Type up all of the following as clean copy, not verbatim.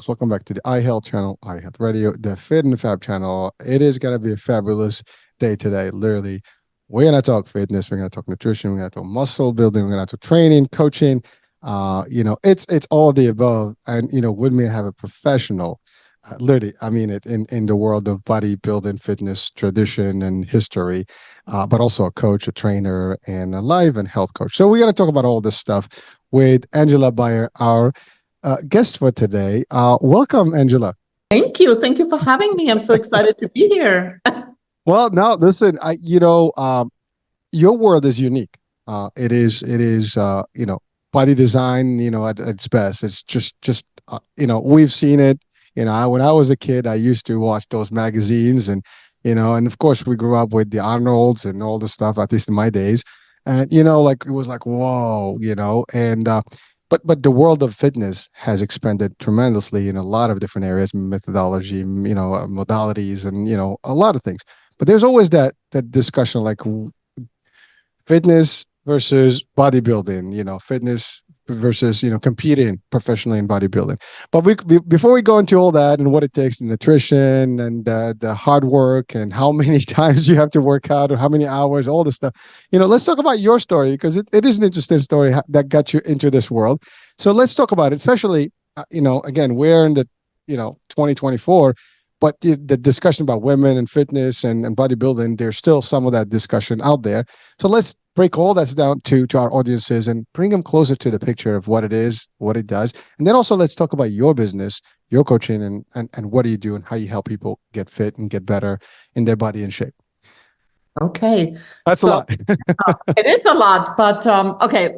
folks. Welcome back to the iHealth channel, iHealth Radio, the Fit and Fab channel. It is going to be a fabulous day today. Literally, we're going to talk fitness, we're going to talk nutrition, we're going to talk muscle building, we're going to talk training, coaching. It's all the above. And, with me, I have a professional, literally, I mean it, in the world of bodybuilding, fitness, tradition, and history, but also a coach, a trainer, and a life and health coach. So we're going to talk about all this stuff with Angela Beyer, our guest for today. Welcome, Angela. Thank you. Thank you for having me. I'm so excited to be here. Well, now listen, your world is unique. It is, body design, at its best. It's just we've seen it. When I was a kid, I used to watch those magazines and of course we grew up with the Arnolds and all the stuff, at least in my days. And, it was like, whoa, but the world of fitness has expanded tremendously in a lot of different areas, methodology, modalities, and, a lot of things. But there's always that discussion, like fitness versus bodybuilding, fitness versus, competing professionally in bodybuilding. But before we go into all that and what it takes, the nutrition and the hard work and how many times you have to work out or how many hours, all this stuff, let's talk about your story, because it is an interesting story that got you into this world. So let's talk about it, especially, again, we're in the, 2024, but the discussion about women and fitness and bodybuilding, there's still some of that discussion out there. So let's break all that down to our audiences and bring them closer to the picture of what it is, what it does. And then also let's talk about your business, your coaching, and what do you do and how you help people get fit and get better in their body and shape. Okay. That's a lot. It is a lot, but okay,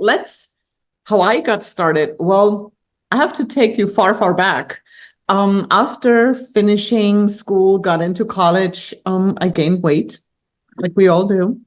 how I got started. Well, I have to take you far, far back. After finishing school, got into college, I gained weight, like we all do.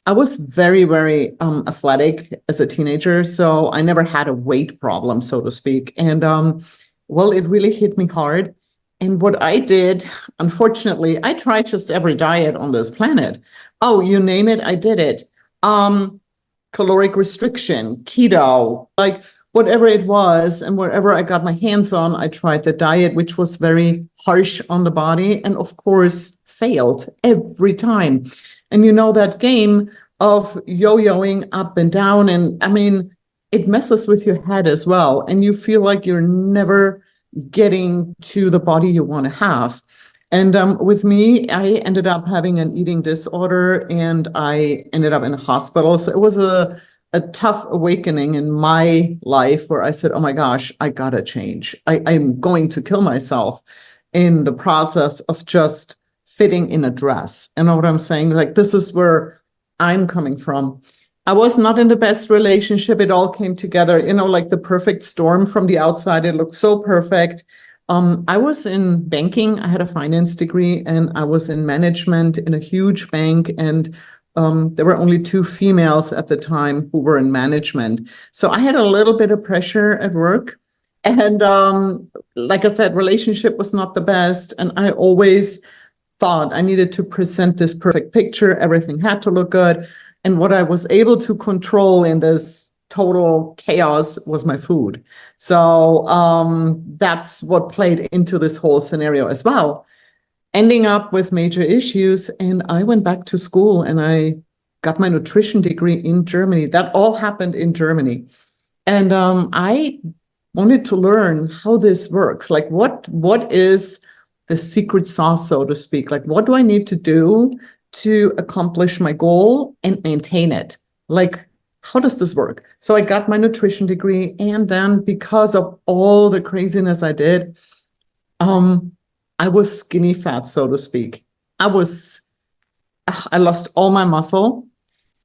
I was very, very athletic as a teenager, so I never had a weight problem, so to speak. And it really hit me hard. And what I did, unfortunately, I tried just every diet on this planet. Oh, you name it, I did it. Caloric restriction, keto, like whatever it was, and whatever I got my hands on, I tried the diet, which was very harsh on the body, and of course, failed every time. And that game of yo-yoing up and down, and I mean, it messes with your head as well. And you feel like you're never getting to the body you want to have. And with me, I ended up having an eating disorder and I ended up in a hospital. So it was a tough awakening in my life where I said, oh my gosh, I gotta change. I'm going to kill myself in the process of just fitting in a dress. You know what I'm saying? Like, this is where I'm coming from. I was not in the best relationship. It all came together, like the perfect storm from the outside. It looked so perfect. I was in banking. I had a finance degree and I was in management in a huge bank. And there were only 2 females at the time who were in management. So I had a little bit of pressure at work. And like I said, relationship was not the best. And I always thought I needed to present this perfect picture. Everything had to look good. And what I was able to control in this total chaos was my food. So that's what played into this whole scenario as well. Ending up with major issues. And I went back to school and I got my nutrition degree in Germany. That all happened in Germany. And I wanted to learn how this works. Like what is the secret sauce, so to speak? Like, what do I need to do to accomplish my goal and maintain it? Like, how does this work? So I got my nutrition degree. And then because of all the craziness I did, I was skinny fat, so to speak. I lost all my muscle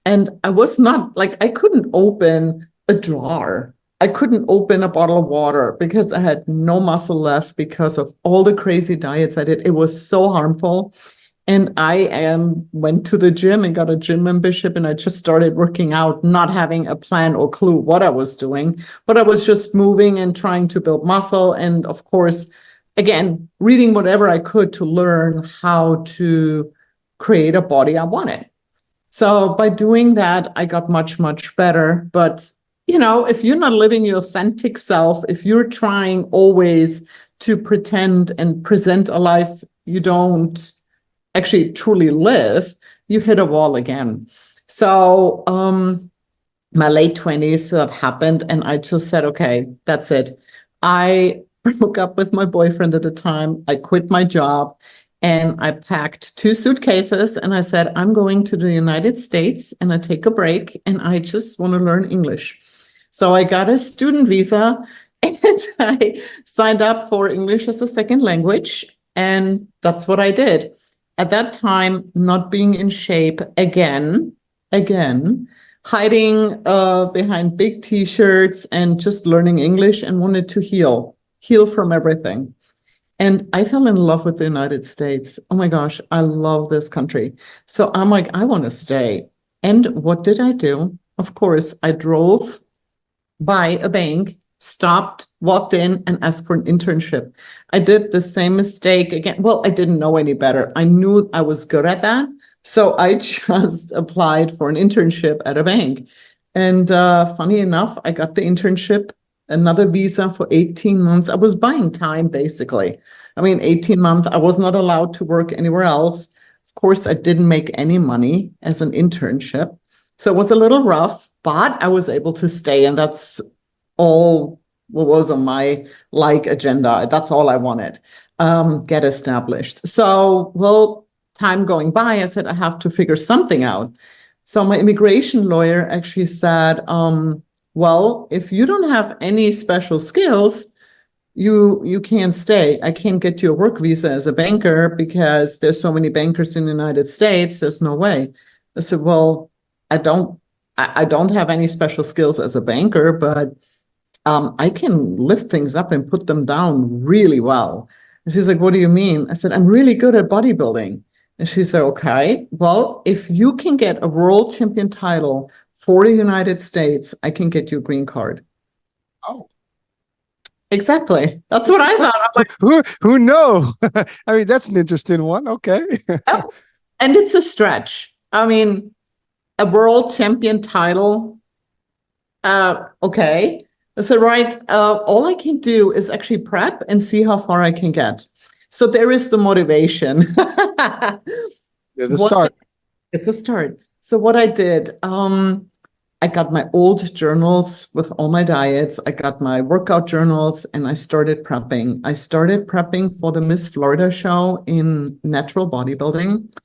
and I was not like, I couldn't open a drawer. I couldn't open a bottle of water because I had no muscle left because of all the crazy diets I did. It was so harmful. And I went to the gym and got a gym membership and I just started working out, not having a plan or clue what I was doing, but I was just moving and trying to build muscle. And of course, again, reading whatever I could to learn how to create a body I wanted. So by doing that, I got much, much better. But if you're not living your authentic self, if you're trying always to pretend and present a life you don't actually truly live, you hit a wall again. So my late 20s that happened, and I just said, okay, that's it. I broke up with my boyfriend at the time. I quit my job and I packed 2 suitcases and I said, I'm going to the United States and I take a break and I just want to learn English. So I got a student visa and I signed up for English as a second language. And that's what I did. At that time, not being in shape again, hiding behind big t-shirts and just learning English and wanted to heal from everything. And I fell in love with the United States. Oh my gosh, I love this country. So I'm like, I want to stay. And what did I do? Of course, I drove by a bank, stopped, walked in, and asked for an internship. I did the same mistake again. Well, I didn't know any better. I knew I was good at that. So I just applied for an internship at a bank. And funny enough, I got the internship, another visa for 18 months. I was buying time, basically. I mean, 18 months, I was not allowed to work anywhere else. Of course, I didn't make any money as an internship. So it was a little rough, but I was able to stay. And that's all what was on my agenda. That's all I wanted, get established. So, well, time going by, I said, I have to figure something out. So my immigration lawyer actually said, well, if you don't have any special skills, you can't stay. I can't get you a work visa as a banker because there's so many bankers in the United States. There's no way. I said, well, I don't have any special skills as a banker, but I can lift things up and put them down really well. And she's like, what do you mean? I said, I'm really good at bodybuilding. And she said, okay, well, if you can get a world champion title for the United States, I can get you a green card. Oh, exactly. That's what I thought. I'm like, who know? I mean, that's an interesting one. Okay. oh. And it's a stretch. I mean, a world champion title. Okay. I said, right, all I can do is actually prep and see how far I can get. So there is the motivation. It's a start. It's a start. So what I did, I got my old journals with all my diets. I got my workout journals and I started prepping. I started prepping for the Miss Florida show in natural bodybuilding.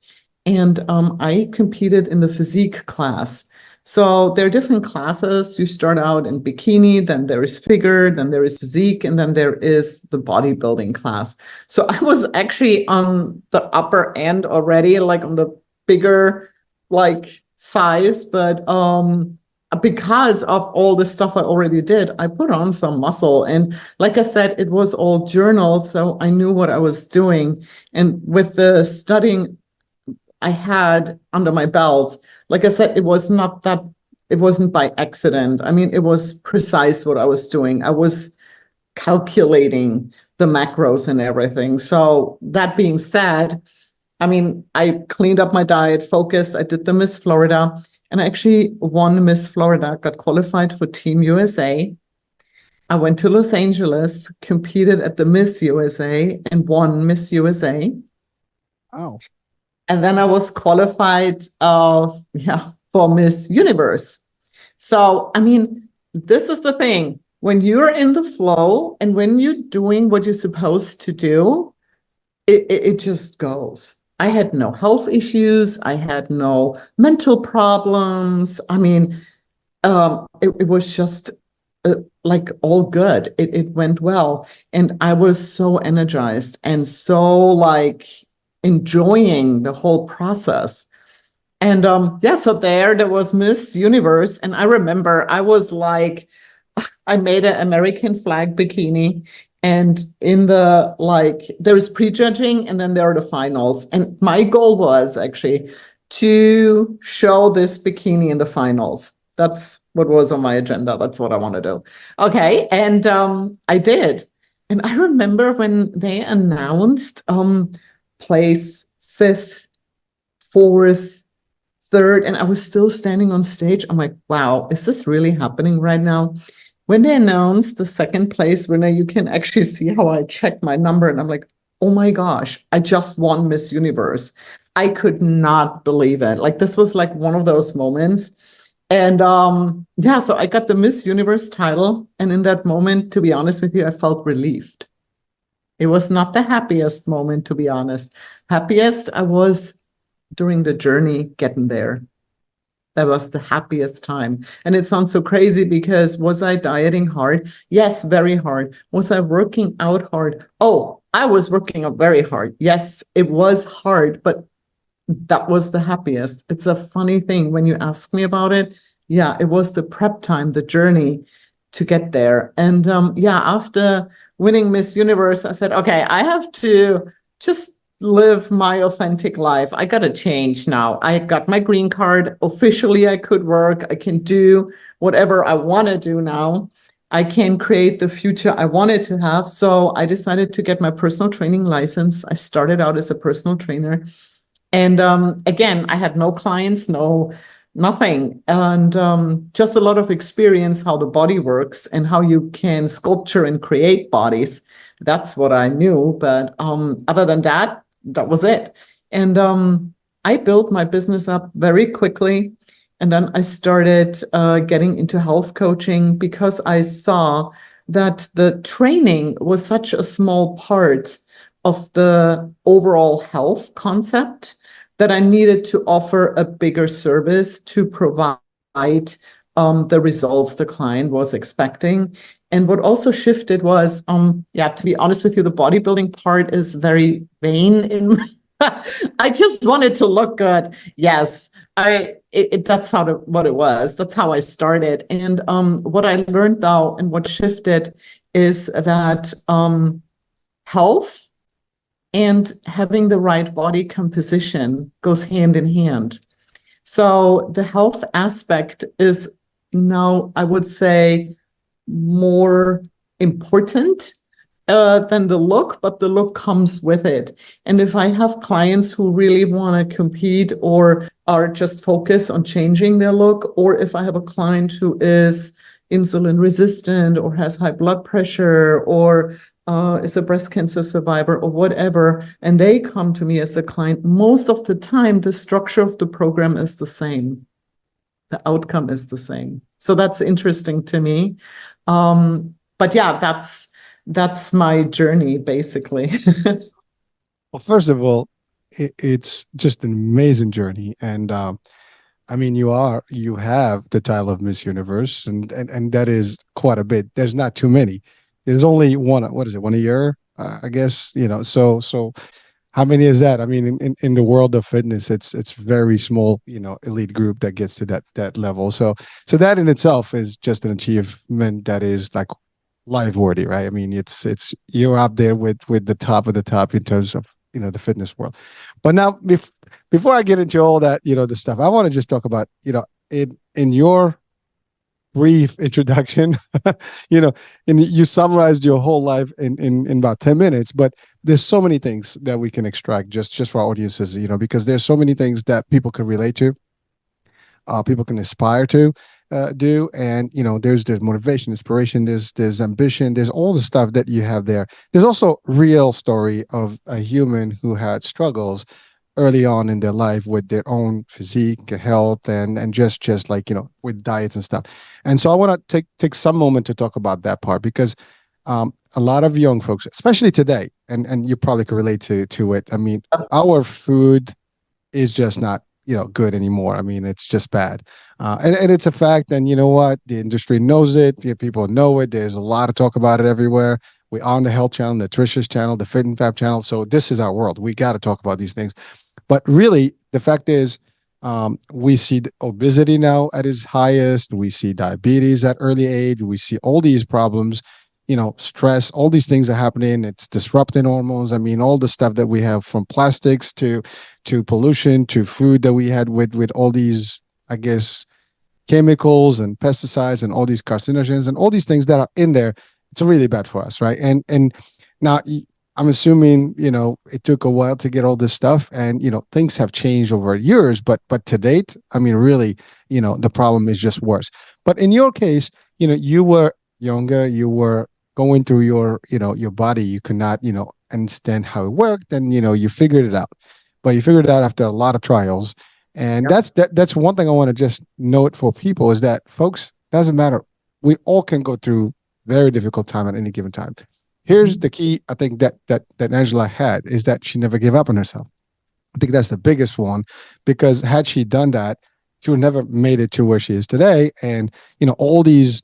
And I competed in the physique class. So there are different classes. You start out in bikini, then there is figure, then there is physique, and then there is the bodybuilding class. So I was actually on the upper end already, like on the bigger size, but because of all the stuff I already did, I put on some muscle. And like I said, it was all journal, so I knew what I was doing. And with the studying I had under my belt, like I said, it wasn't by accident. I mean, it was precise what I was doing. I was calculating the macros and everything. So that being said, I mean, I cleaned up my diet, focused. I did the Miss Florida, and I actually won Miss Florida, got qualified for Team USA. I went to Los Angeles, competed at the Miss USA, and won Miss USA. Oh. And then I was qualified for Miss Universe. So, I mean, this is the thing. When you're in the flow and when you're doing what you're supposed to do, it just goes. I had no health issues. I had no mental problems. I mean, it was just all good. It went well. And I was so energized and so enjoying the whole process. And so there was Miss Universe. And I remember I was I made an American flag bikini. And in the there is prejudging and then there are the finals. And my goal was actually to show this bikini in the finals. That's what was on my agenda. That's what I want to do. Okay. And I did. And I remember when they announced place 5th, 4th, 3rd, and I was still standing on stage. I'm like, wow, is this really happening right now? when they announced the second place winner, you can actually see how I checked my number and I'm like, oh my gosh, I just won Miss Universe. I could not believe it. Like this was like one of those moments. And yeah, so I got the Miss Universe title. And in that moment, to be honest with you, I felt relieved. It was not the happiest moment, to be honest. Happiest I was during the journey getting there. That was the happiest time. And it sounds so crazy because was I dieting hard? Yes, very hard. Was I working out hard? Oh, I was working out very hard. Yes, it was hard, but that was the happiest. It's a funny thing when you ask me about it. Yeah, it was the prep time, the journey to get there. And yeah, after winning Miss Universe, I said, okay, I have to just live my authentic life. I got to change now. I got my green card. Officially, I could work. I can do whatever I want to do now. I can create the future I wanted to have. So I decided to get my personal training license. I started out as a personal trainer. And again, I had no clients, no nothing, and just a lot of experience how the body works and how you can sculpture and create bodies. That's what I knew. But other than that, that was it. And I built my business up very quickly. And then I started getting into health coaching because I saw that the training was such a small part of the overall health concept that I needed to offer a bigger service to provide the results the client was expecting. And what also shifted was, yeah, to be honest with you, the bodybuilding part is very vain in I just wanted to look good. Yes, that's what it was. That's how I started. And what I learned though, and what shifted is that health and having the right body composition goes hand in hand. So the health aspect is now, I would say, more important than the look, but the look comes with it. And if I have clients who really want to compete or are just focused on changing their look, or if I have a client who is insulin resistant or has high blood pressure or is a breast cancer survivor or whatever, and they come to me as a client, most of the time, the structure of the program is the same. The outcome is the same. So that's interesting to me. But yeah, that's my journey, basically. Well, first of all, it's just an amazing journey, and I mean, you have the title of Miss Universe, and that is quite a bit. There's not too many. There's only one. What is it? One a year, I guess. So how many is that? I mean, in the world of fitness, it's very small. Elite group that gets to that level. So that in itself is just an achievement that is like life worthy, right? I mean, it's you're up there with the top of the top in terms of the fitness world. But now, before I get into all that, the stuff, I want to just talk about in your brief introduction, and you summarized your whole life in about 10 minutes, but there's so many things that we can extract just for our audiences, because there's so many things that people can relate to, people can aspire to do, and there's motivation, inspiration, there's ambition, there's all the stuff that you have there. There's also real story of a human who had struggles early on in their life with their own physique, health, and just like with diets and stuff. And so I want to take some moment to talk about that part, because a lot of young folks, especially today, and you probably could relate to it. I mean, our food is just not good anymore. I mean, it's just bad, and it's a fact. And you know what? The industry knows it. The people know it. There's a lot of talk about it everywhere. We're on the health channel, the nutritious channel, the fit and fab channel. So this is our world. We got to talk about these things. But really, the fact is, we see obesity now at its highest. We see diabetes at early age. We see all these problems, stress, all these things are happening. It's disrupting hormones. I mean, all the stuff that we have, from plastics to pollution to food that we had with all these, I guess, chemicals and pesticides and all these carcinogens and all these things that are in there. It's really bad for us, right? And now I'm assuming, it took a while to get all this stuff, and, things have changed over years, but to date, I mean, really, the problem is just worse. But in your case, you were younger, you were going through your, your body, you could not, understand how it worked, and you figured it out. But you figured it out after a lot of trials. And Yep. that's one thing I want to just note for people is that, folks, doesn't matter. We all can go through very difficult time at any given time. Here's Mhm. the key, I think, that Angela had, is that she never gave up on herself. I think that's the biggest one, because had she done that, she would never made it to where she is today. And all these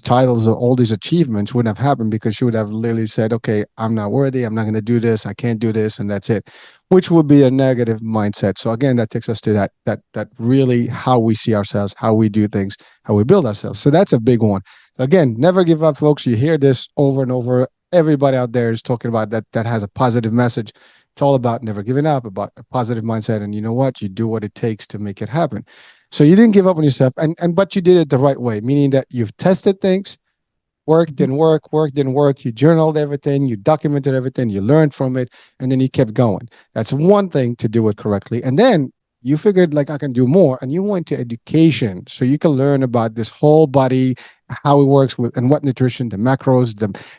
titles or all these achievements wouldn't have happened, because she would have literally said, "Okay, I'm not worthy. I'm not going to do this. I can't do this," and that's it, which would be a negative mindset. So again, that takes us to that really how we see ourselves, how we do things, how we build ourselves. So that's a big one. Again, never give up, folks. You hear this over and over. Everybody out there is talking about that. That has a positive message. It's all about never giving up, about a positive mindset. And you know what? You do what it takes to make it happen. So you didn't give up on yourself, and but you did it the right way, meaning that you've tested things, work didn't work, work didn't work. You journaled everything, you documented everything, you learned from it, and then you kept going. That's one thing to do it correctly. And then you figured, like, I can do more, and you went to education so you can learn about this whole body, how it works with, and what nutrition, the macros,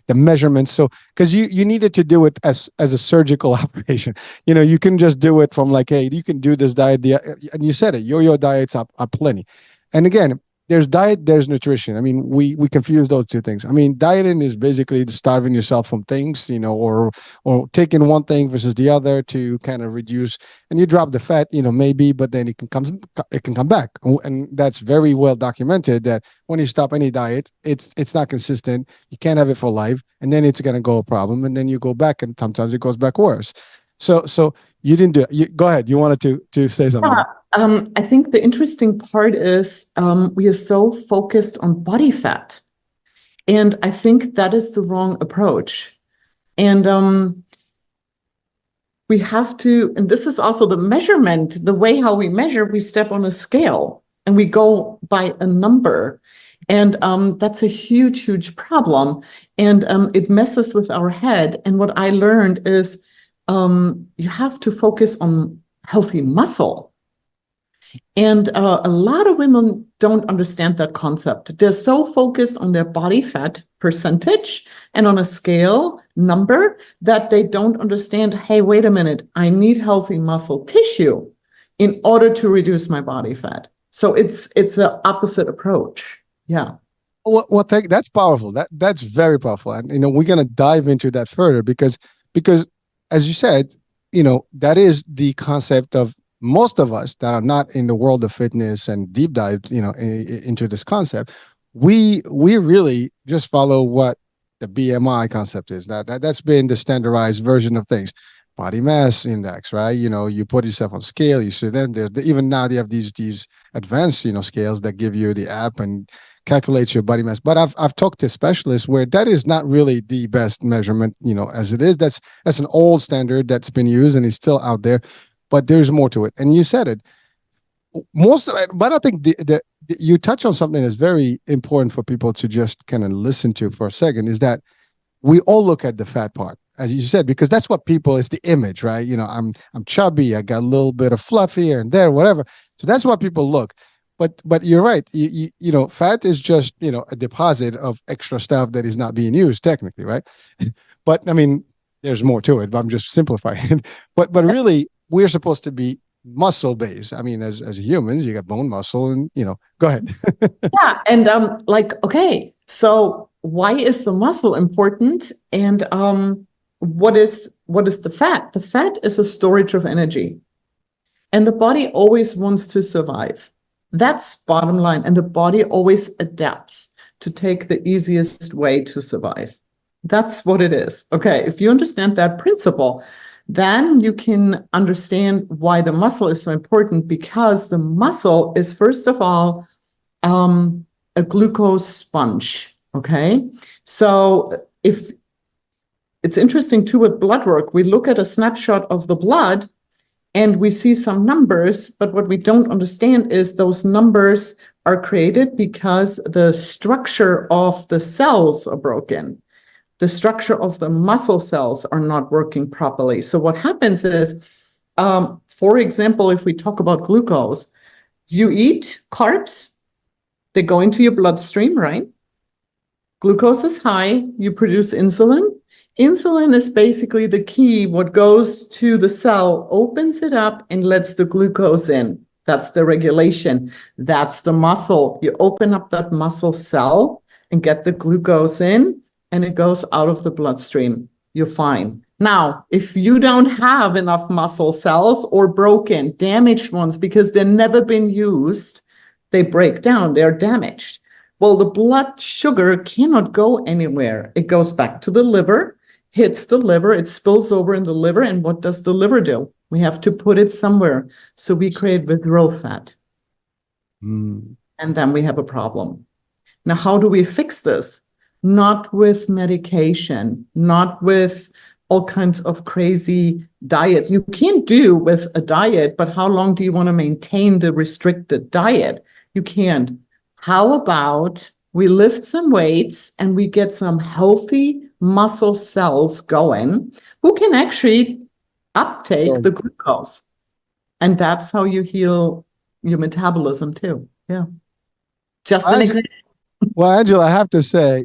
the measurements. So because you needed to do it as a surgical operation. You can just do it from, like, hey, you can do this diet, and you said it, yo-yo diets are plenty. And again, there's diet, there's nutrition. I mean, we confuse those two things. I mean, dieting is basically starving yourself from things, or taking one thing versus the other to kind of reduce, and you drop the fat, maybe, but then it can come back, and that's very well documented that when you stop any diet, it's not consistent. You can't have it for life, and then it's gonna go a problem, and then you go back, and sometimes it goes back worse. So you didn't do it. Go ahead. You wanted to say something. Yeah, I think the interesting part is we are so focused on body fat. And I think that is the wrong approach. And we have to, and this is also the measurement, the way how we measure, we step on a scale and we go by a number. And that's a huge, huge problem. And it messes with our head. And what I learned is you have to focus on healthy muscle. And a lot of women don't understand that concept. They're so focused on their body fat percentage and on a scale number that they don't understand, hey, wait a minute, I need healthy muscle tissue in order to reduce my body fat. So it's an opposite approach. Yeah. Well, that's powerful. That's very powerful, and we're gonna dive into that further, because as you said, that is the concept of most of us that are not in the world of fitness and deep dive, into this concept. We really just follow what the BMI concept is. That's been the standardized version of things. Body mass index, right? You put yourself on scale. You see, then even now they have these advanced, scales that give you the app and calculates your body mass. But I've talked to specialists where that is not really the best measurement, as it is. That's an old standard that's been used and is still out there, but there's more to it. And you said it, most of it, but I think you touch on something that's very important for people to just kind of listen to for a second, is that we all look at the fat part, as you said, because that's what people, is the image, right? I'm chubby, I got a little bit of fluff here and there, whatever. So that's what people look. But you're right. Fat is just a deposit of extra stuff that is not being used technically, right? But I mean, there's more to it. But I'm just simplifying. But really, we're supposed to be muscle based. I mean, as humans, you got bone, muscle, and Go ahead. Yeah. And okay, so why is the muscle important? And what is the fat? The fat is a storage of energy. And the body always wants to survive. That's bottom line. And the body always adapts to take the easiest way to survive. That's what it is. Okay, if you understand that principle, then you can understand why the muscle is so important, because the muscle is, first of all, a glucose sponge. Okay, so if it's interesting too with blood work, we look at a snapshot of the blood and we see some numbers, but what we don't understand is those numbers are created because the structure of the cells are broken. The structure of the muscle cells are not working properly. So what happens is, for example, if we talk about glucose, you eat carbs, they go into your bloodstream, right? Glucose is high, you produce insulin. Insulin is basically the key, what goes to the cell, opens it up, and lets the glucose in. That's the regulation. That's the muscle. You open up that muscle cell and get the glucose in, and it goes out of the bloodstream. You're fine. Now, if you don't have enough muscle cells or broken, damaged ones, because they've never been used, they break down, they're damaged. Well, the blood sugar cannot go anywhere. It goes back to the liver, hits the liver, it spills over in the liver, and what does the liver do? We have to put it somewhere. So we create withdrawal fat. Mm. And then we have a problem. Now, how do we fix this? Not with medication, not with all kinds of crazy diets. You can't do with a diet, but how long do you want to maintain the restricted diet? You can't. How about we lift some weights and we get some healthy muscle cells going who can actually uptake the glucose? And that's how you heal your metabolism too. Yeah. Just an example. Well, Angela, I have to say,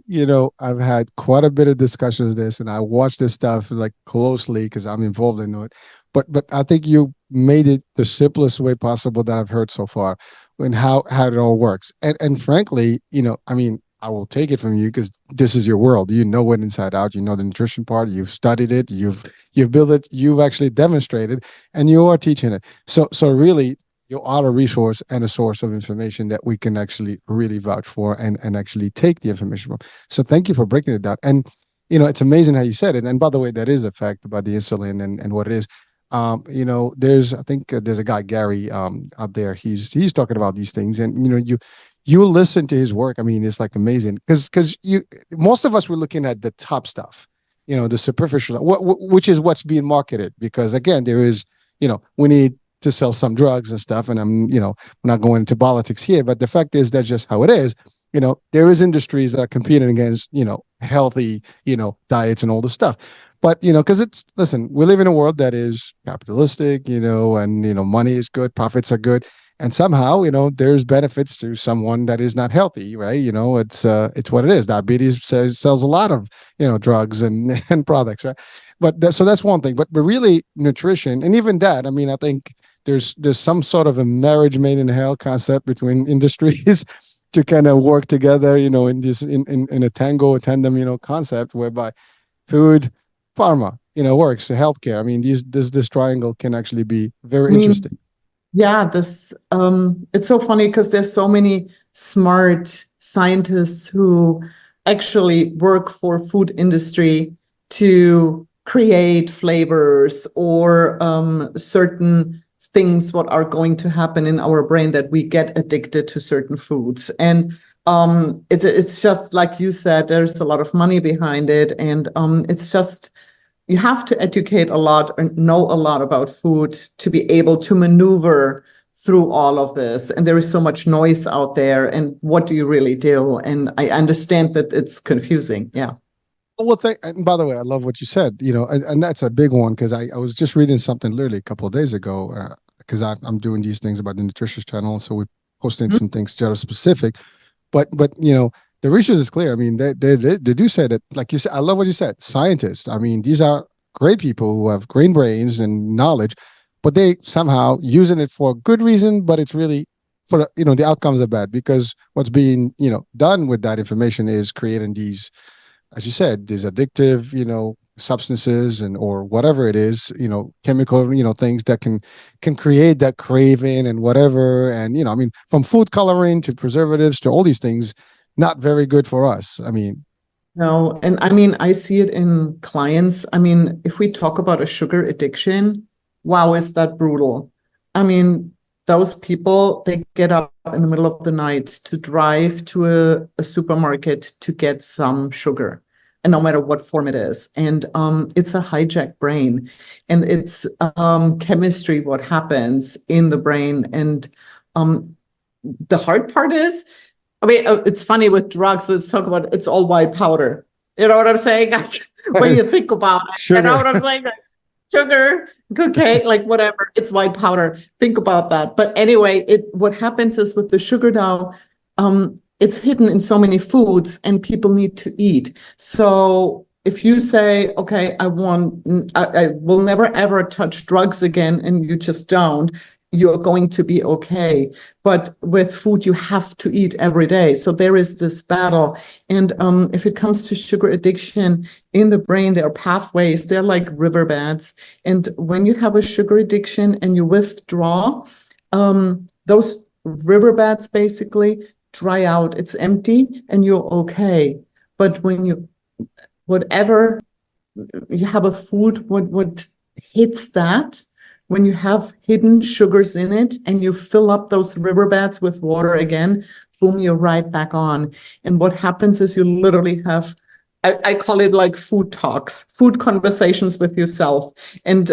I've had quite a bit of discussions this, and I watch this stuff like closely because I'm involved in it. But I think you made it the simplest way possible that I've heard so far, and how it all works. And frankly, I mean, I will take it from you because this is your world. You know it inside out. You know the nutrition part. You've studied it. You've built it. You've actually demonstrated, and you are teaching it. So really, you are a resource and a source of information that we can actually really vouch for and actually take the information from. So thank you for breaking it down. And it's amazing how you said it. And by the way, that is a fact about the insulin and what it is. I think there's a guy, Gary, out there. He's talking about these things, and you listen to his work. I mean, it's like amazing because most of us were looking at the top stuff, the superficial, which is what's being marketed. Because again, there is, we need to sell some drugs and stuff. And I'm not going into politics here, but the fact is that's just how it is. There is industries that are competing against, healthy, diets and all this stuff. But, because listen, we live in a world that is capitalistic, and, money is good, profits are good. And somehow, there's benefits to someone that is not healthy, right? It's what it is. Diabetes sells a lot of, drugs and, and products, right? But so that's one thing. But really, nutrition, and even that, I mean, I think there's some sort of a marriage made in hell concept between industries to kind of work together, in this in a tandem, concept whereby food, pharma, works. Healthcare. I mean, this triangle can actually be very interesting. Yeah, it's so funny because there's so many smart scientists who actually work for food industry to create flavors or certain things what are going to happen in our brain that we get addicted to certain foods. And it's just like you said, there's a lot of money behind it. And it's just, you have to educate a lot and know a lot about food to be able to maneuver through all of this. And there is so much noise out there. And what do you really do? And I understand that it's confusing. Yeah. Well, and by the way, I love what you said, and that's a big one because I was just reading something literally a couple of days ago because I'm doing these things about the nutritious channel. So we're posting some things that are specific, but the research is clear. I mean, they do say that, like you said, I love what you said, scientists. I mean, these are great people who have great brains and knowledge, but they somehow using it for a good reason, but it's really for, the outcomes are bad because what's being, done with that information is creating these, as you said, these addictive, substances or whatever it is, chemical, things that can create that craving and whatever. And, I mean, from food coloring to preservatives to all these things, not very good for us. I mean, no, and I mean, I see it in clients. I mean, if we talk about a sugar addiction, wow, is that brutal? I mean, those people, they get up in the middle of the night to drive to a supermarket to get some sugar, and no matter what form it is. And it's a hijacked brain, and it's chemistry, what happens in the brain. And the hard part is, I mean, it's funny with drugs, let's talk about it's all white powder. You know what I'm saying? When you think about it, sugar. You know what I'm saying? Sugar, cocaine, like whatever, it's white powder. Think about that. But anyway, what happens is with the sugar now, it's hidden in so many foods and people need to eat. So if you say, okay, I will never ever touch drugs again, and you just don't, you're going to be okay. But with food, you have to eat every day. So there is this battle. And if it comes to sugar addiction in the brain, there are pathways, they're like riverbeds. And when you have a sugar addiction and you withdraw, those riverbeds basically dry out, it's empty, and you're okay. But when whatever you have a food, what hits that, when you have hidden sugars in it and you fill up those riverbeds with water again, boom, you're right back on. And what happens is you literally have, I call it like food talks, food conversations with yourself. And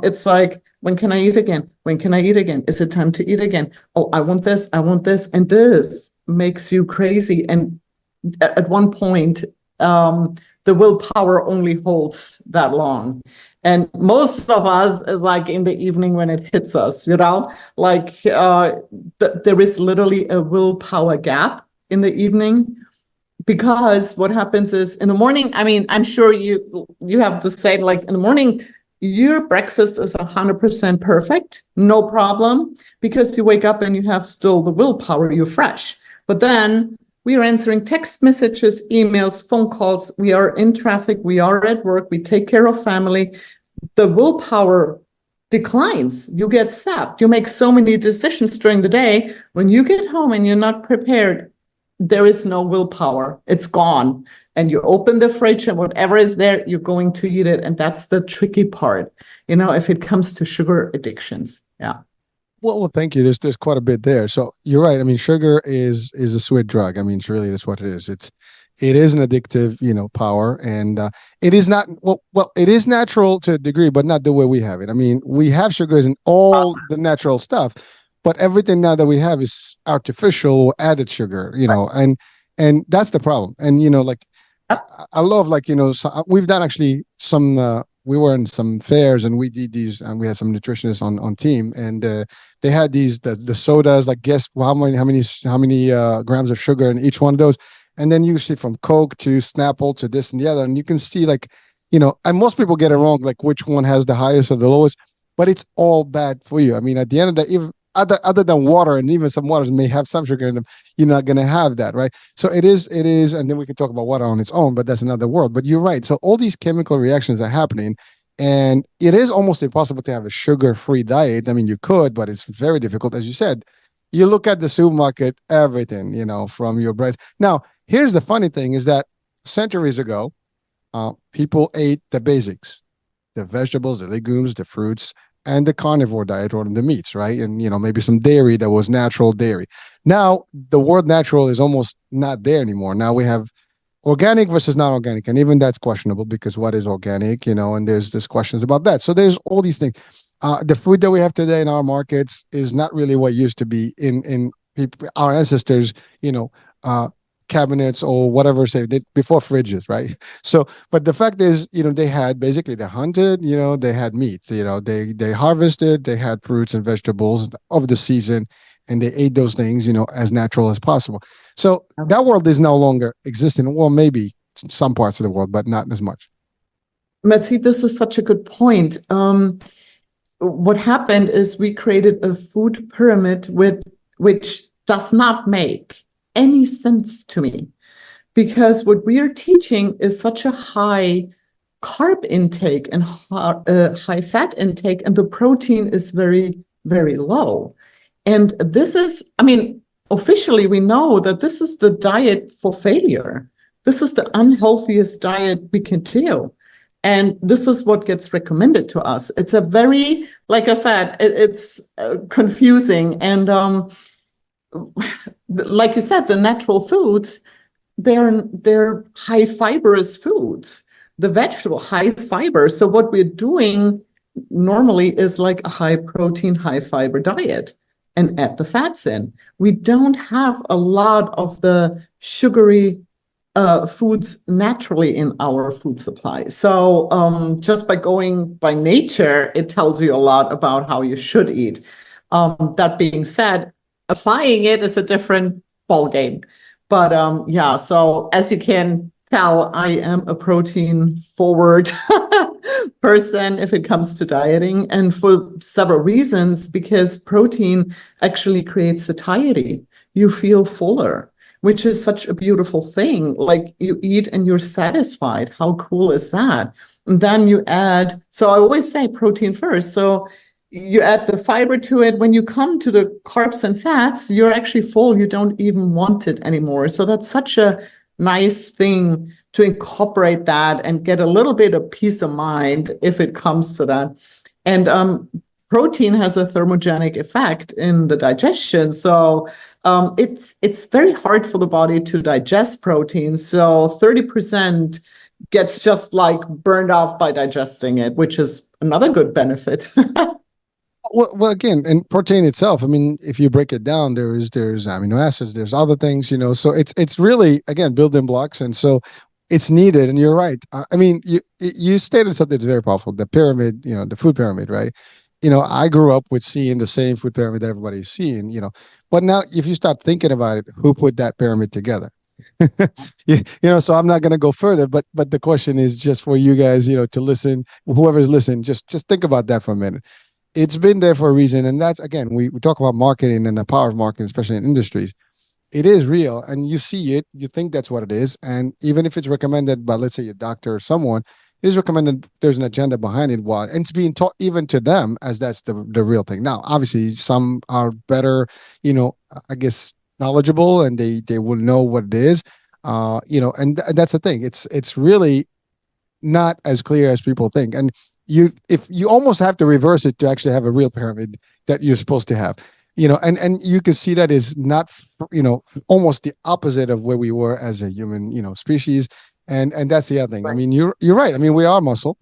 it's like, when can I eat again? When can I eat again? Is it time to eat again? Oh, I want this, I want this. And this makes you crazy. And at one point, the willpower only holds that long. And most of us is like in the evening when it hits us, like there is literally a willpower gap in the evening, because what happens is in the morning, I mean, I'm sure you have the same, like in the morning, your breakfast is 100% perfect, no problem, because you wake up and you have still the willpower, you're fresh. But then we are answering text messages, emails, phone calls. We are in traffic. We are at work. We take care of family. The willpower declines. You get sapped. You make so many decisions during the day. When you get home and you're not prepared, there is no willpower. It's gone. And you open the fridge and whatever is there, you're going to eat it. And that's the tricky part, if it comes to sugar addictions. Yeah. Well, thank you. There's quite a bit there. So you're right. I mean, sugar is a sweet drug. I mean, it's really, that's what it is. It is an addictive, power, and it is not it is natural to a degree, but not the way we have it. I mean, we have sugars in all the natural stuff, but everything now that we have is artificial or added sugar, and that's the problem. And like I love, like, so we've done actually some. We were in some fairs and we did these, and we had some nutritionists on team, and they had these the sodas, like, guess how many grams of sugar in each one of those. And then you see from Coke to Snapple to this and the other, and you can see, like, and most people get it wrong, like which one has the highest or the lowest, but it's all bad for you. I mean, at the end of the day, even other than water, and even some waters may have some sugar in them, you're not going to have that, right? So it is, and then we can talk about water on its own, but that's another world. But you're right. So all these chemical reactions are happening, and it is almost impossible to have a sugar-free diet. I mean, you could, but it's very difficult, as you said. You look at the supermarket, everything, from your bread. Now, here's the funny thing is that centuries ago, people ate the basics, the vegetables, the legumes, the fruits, and the carnivore diet, or the meats, right? And, maybe some dairy that was natural dairy. Now, the word natural is almost not there anymore. Now we have organic versus non-organic. And even that's questionable, because what is organic, and there's questions about that. So there's all these things. The food that we have today in our markets is not really what used to be in our ancestors, cabinets or whatever, say, before fridges, right? So, but the fact is, they had basically, they hunted, they had meat, they harvested, they had fruits and vegetables of the season, and they ate those things, as natural as possible. So that world is no longer existing. Well, maybe some parts of the world, but not as much. Messi, this is such a good point. What happened is we created a food pyramid which does not make any sense to me, because what we are teaching is such a high carb intake and high fat intake, and the protein is very, very low. And this is, I mean, officially we know that this is the diet for failure. This is the unhealthiest diet we can do. And this is what gets recommended to us. It's a very, like I said, it's confusing. And like you said, the natural foods, they're high fibrous foods. The vegetable, high fiber. So what we're doing normally is like a high protein, high fiber diet, and add the fats in. We don't have a lot of the sugary foods naturally in our food supply. So just by going by nature, it tells you a lot about how you should eat. That being said, applying it is a different ballgame. But yeah, so as you can tell, I am a protein forward person if it comes to dieting, and for several reasons, because protein actually creates satiety. You feel fuller, which is such a beautiful thing. Like you eat and you're satisfied. How cool is that? And then you add, so I always say protein first. So you add the fiber to it. When you come to the carbs and fats, you're actually full. You don't even want it anymore. So that's such a nice thing to incorporate that and get a little bit of peace of mind if it comes to that. And protein has a thermogenic effect in the digestion. So it's very hard for the body to digest protein. So 30% gets just like burned off by digesting it, which is another good benefit. Well, again, and protein itself. I mean, if you break it down, there's amino acids, there's other things, So it's really again building blocks, and so it's needed. And you're right. I mean, you stated something that's very powerful. The pyramid, the food pyramid, right? I grew up with seeing the same food pyramid that everybody's seeing. But now if you start thinking about it, who put that pyramid together? So I'm not going to go further, but the question is just for you guys, to listen, whoever's listening, just think about that for a minute. It's been there for a reason. And that's, again, we talk about marketing and the power of marketing, especially in industries. It is real and you see it, you think that's what it is. And even if it's recommended by, let's say, a doctor or someone, it is recommended there's an agenda behind it. While and it's being taught even to them as that's the real thing. Now, obviously, some are better, I guess, knowledgeable and they will know what it is. And that's the thing. It's really not as clear as people think. And if you almost have to reverse it to actually have a real pyramid that you're supposed to have, and you can see that is not, almost the opposite of where we were as a human, species. And that's the other thing. Right. I mean, you're right. I mean, we are muscle,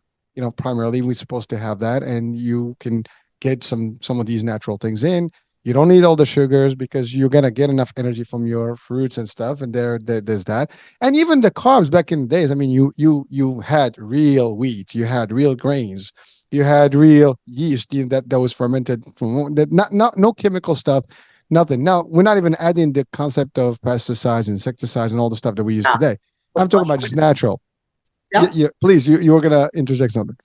primarily we're supposed to have that, and you can get some of these natural things in. You don't need all the sugars because you're gonna get enough energy from your fruits and stuff, and there's that. And even the carbs back in the days. I mean, you had real wheat, you had real grains, you had real yeast that was fermented from that, not no chemical stuff, nothing. Now we're not even adding the concept of pesticides, insecticides, and all the stuff that we use today. I'm talking about just natural. Yeah. Please, you were gonna interject something.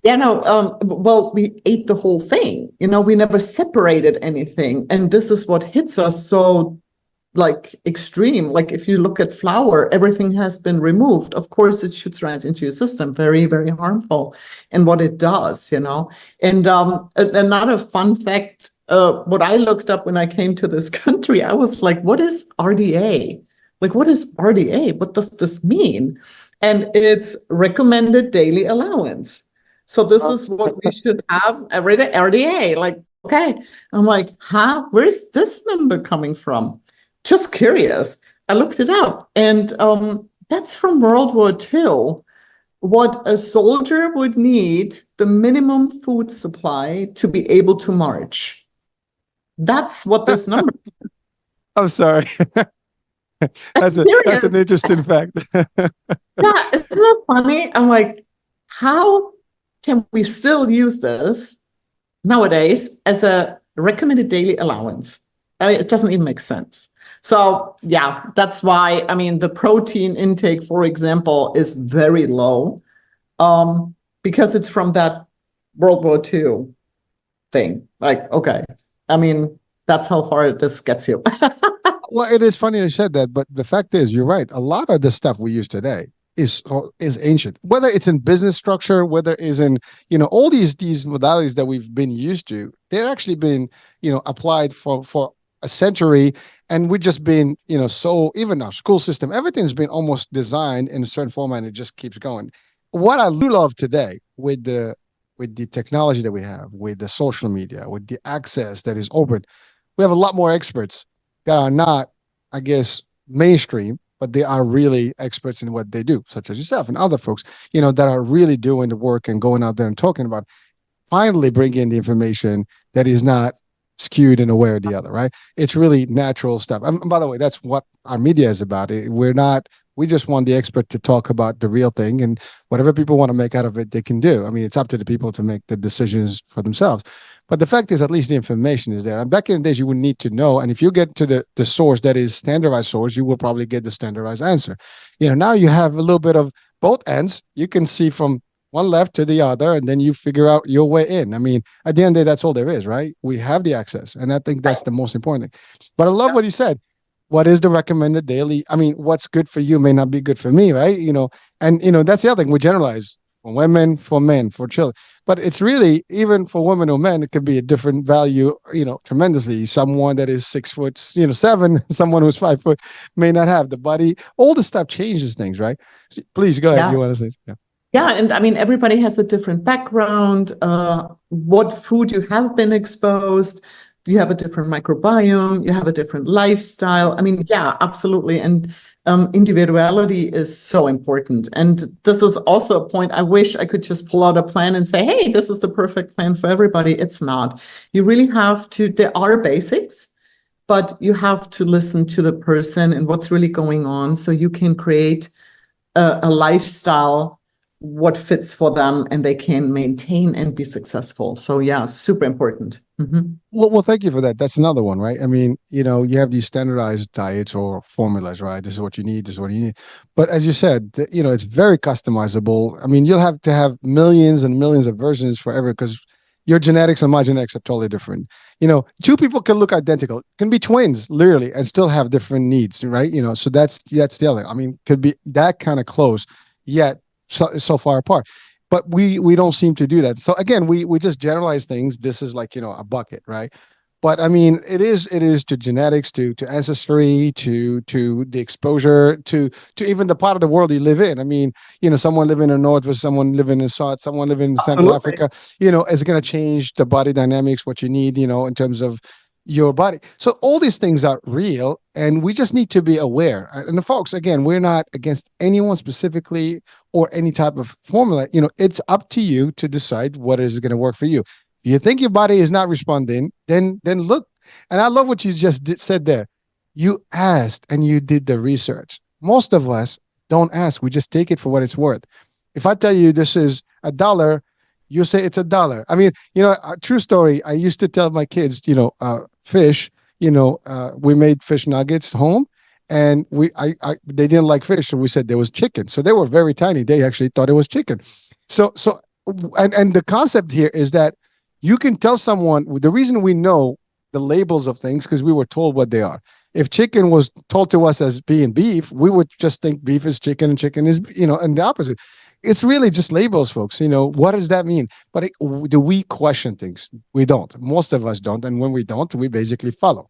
Yeah, no, well, we ate the whole thing. We never separated anything. And this is what hits us so like extreme. Like if you look at flour, everything has been removed. Of course, it shoots right into your system. Very, very harmful in what it does, And another fun fact, what I looked up when I came to this country, I was like, what is RDA? Like, what is RDA? What does this mean? And it's recommended daily allowance. So this is what we should have every day, RDA. Like, okay. I'm like, where's this number coming from? Just curious. I looked it up, and that's from World War II. What a soldier would need, the minimum food supply to be able to march. That's what this number is. I'm sorry. That's an interesting fact. Yeah, isn't that funny? I'm like, how can we still use this nowadays as a recommended daily allowance? I mean, it doesn't even make sense. So yeah, that's why, I mean, the protein intake, for example, is very low because it's from that World War II thing. Like, okay, I mean, that's how far this gets you. Well, it is funny you said that, but the fact is, you're right. A lot of the stuff we use today is ancient. Whether it's in business structure, whether it's in all these modalities that we've been used to, they're actually been applied for a century, and we've just been so even our school system, everything's been almost designed in a certain format, and it just keeps going. What I love today with the technology that we have, with the social media, with the access that is open, we have a lot more experts that are not, I guess, mainstream, but they are really experts in what they do, such as yourself and other folks, that are really doing the work and going out there and talking about finally bringing in the information that is not skewed in a way or the other, right? It's really natural stuff. And by the way, that's what our media is about. We're not We just want the expert to talk about the real thing, and whatever people want to make out of it, they can do. I mean, it's up to the people to make the decisions for themselves. But the fact is, at least the information is there. And back in the days, you would need to know. And if you get to the source that is standardized source, you will probably get the standardized answer. Now you have a little bit of both ends. You can see from one left to the other, and then you figure out your way in. I mean, at the end of the day, that's all there is, right? We have the access. And I think that's the most important thing. But I love what you said. What is the recommended daily? I mean, what's good for you may not be good for me, right? And that's the other thing. We generalize for women, for men, for children. But it's really, even for women or men, it could be a different value, tremendously. Someone that is 6 foot, 7, someone who's 5 foot may not have the body. All the stuff changes things, right? So please go ahead. Yeah. You want to say? Yeah. Yeah, and I mean, everybody has a different background, what food you have been exposed. You have a different microbiome, you have a different lifestyle. I mean, yeah, absolutely. And individuality is so important. And this is also a point I wish I could just pull out a plan and say, hey, this is the perfect plan for everybody. It's not. You really have to, there are basics, but you have to listen to the person and what's really going on so you can create a lifestyle what fits for them and they can maintain and be successful. So yeah, super important. Mm-hmm. Well, thank you for that. That's another one, right? I mean, you have these standardized diets or formulas, right? This is what you need. This is what you need. But as you said, it's very customizable. I mean, you'll have to have millions and millions of versions for every, because your genetics and my genetics are totally different. Two people can look identical, can be twins, literally, and still have different needs, right? So that's the other. I mean, could be that kind of close, yet so far apart. But we don't seem to do that. So again, we just generalize things. This is like a bucket, right? But I mean, it is to genetics, to ancestry, to the exposure, to even the part of the world you live in. I mean, someone living in the north versus someone living in the south, someone living in Central Africa, is going to change the body dynamics, what you need, in terms of your body. So all these things are real, and we just need to be aware. And the folks, again, we're not against anyone specifically or any type of formula. It's up to you to decide what is going to work for you. If you think your body is not responding, then look. And I love what you just said there. You asked and you did the research. Most of us don't ask. We just take it for what it's worth. If I tell you this is $1, you say it's $1. I mean, a true story. I used to tell my kids, fish, we made fish nuggets home, and they didn't like fish. So we said there was chicken. So they were very tiny. They actually thought it was chicken. So and the concept here is that you can tell someone, the reason we know the labels of things, because we were told what they are. If chicken was told to us as being beef, we would just think beef is chicken and chicken is, and the opposite. It's really just labels, folks. What does that mean? But do we question things? We don't. Most of us don't. And when we don't, we basically follow.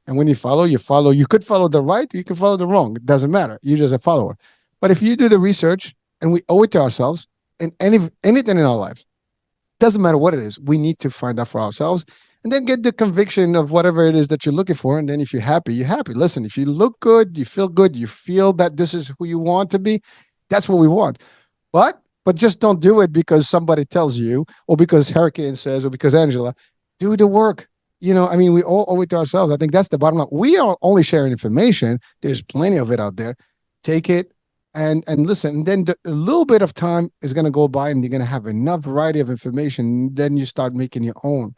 And when you follow, you follow. You could follow the right, you can follow the wrong. It doesn't matter. You're just a follower. But if you do the research and we owe it to ourselves in anything in our lives, doesn't matter what it is, we need to find out for ourselves and then get the conviction of whatever it is that you're looking for. And then if you're happy, you're happy. Listen, if you look good, you feel good, you feel that this is who you want to be, that's what we want. But just don't do it because somebody tells you, or because Hurricane says, or because Angela. Do the work. I mean, we all owe it to ourselves. I think that's the bottom line. We are only sharing information. There's plenty of it out there. Take it and listen. And then a little bit of time is going to go by, and you're going to have enough variety of information. Then you start making your own,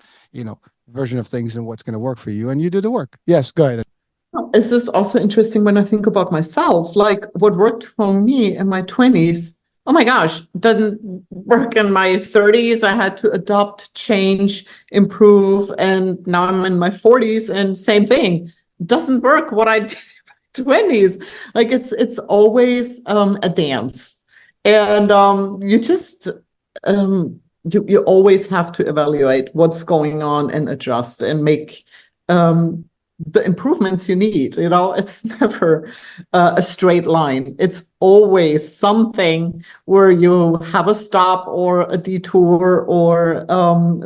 version of things and what's going to work for you, and you do the work. Yes, go ahead. Is this also interesting when I think about myself? Like what worked for me in my 20s, oh my gosh, doesn't work in my 30s. I had to adopt, change, improve. And now I'm in my 40s and same thing. Doesn't work what I did in my 20s. Like it's always a dance. And you just, you always have to evaluate what's going on and adjust and make the improvements you need. It's never a straight line. It's always something where you have a stop or a detour or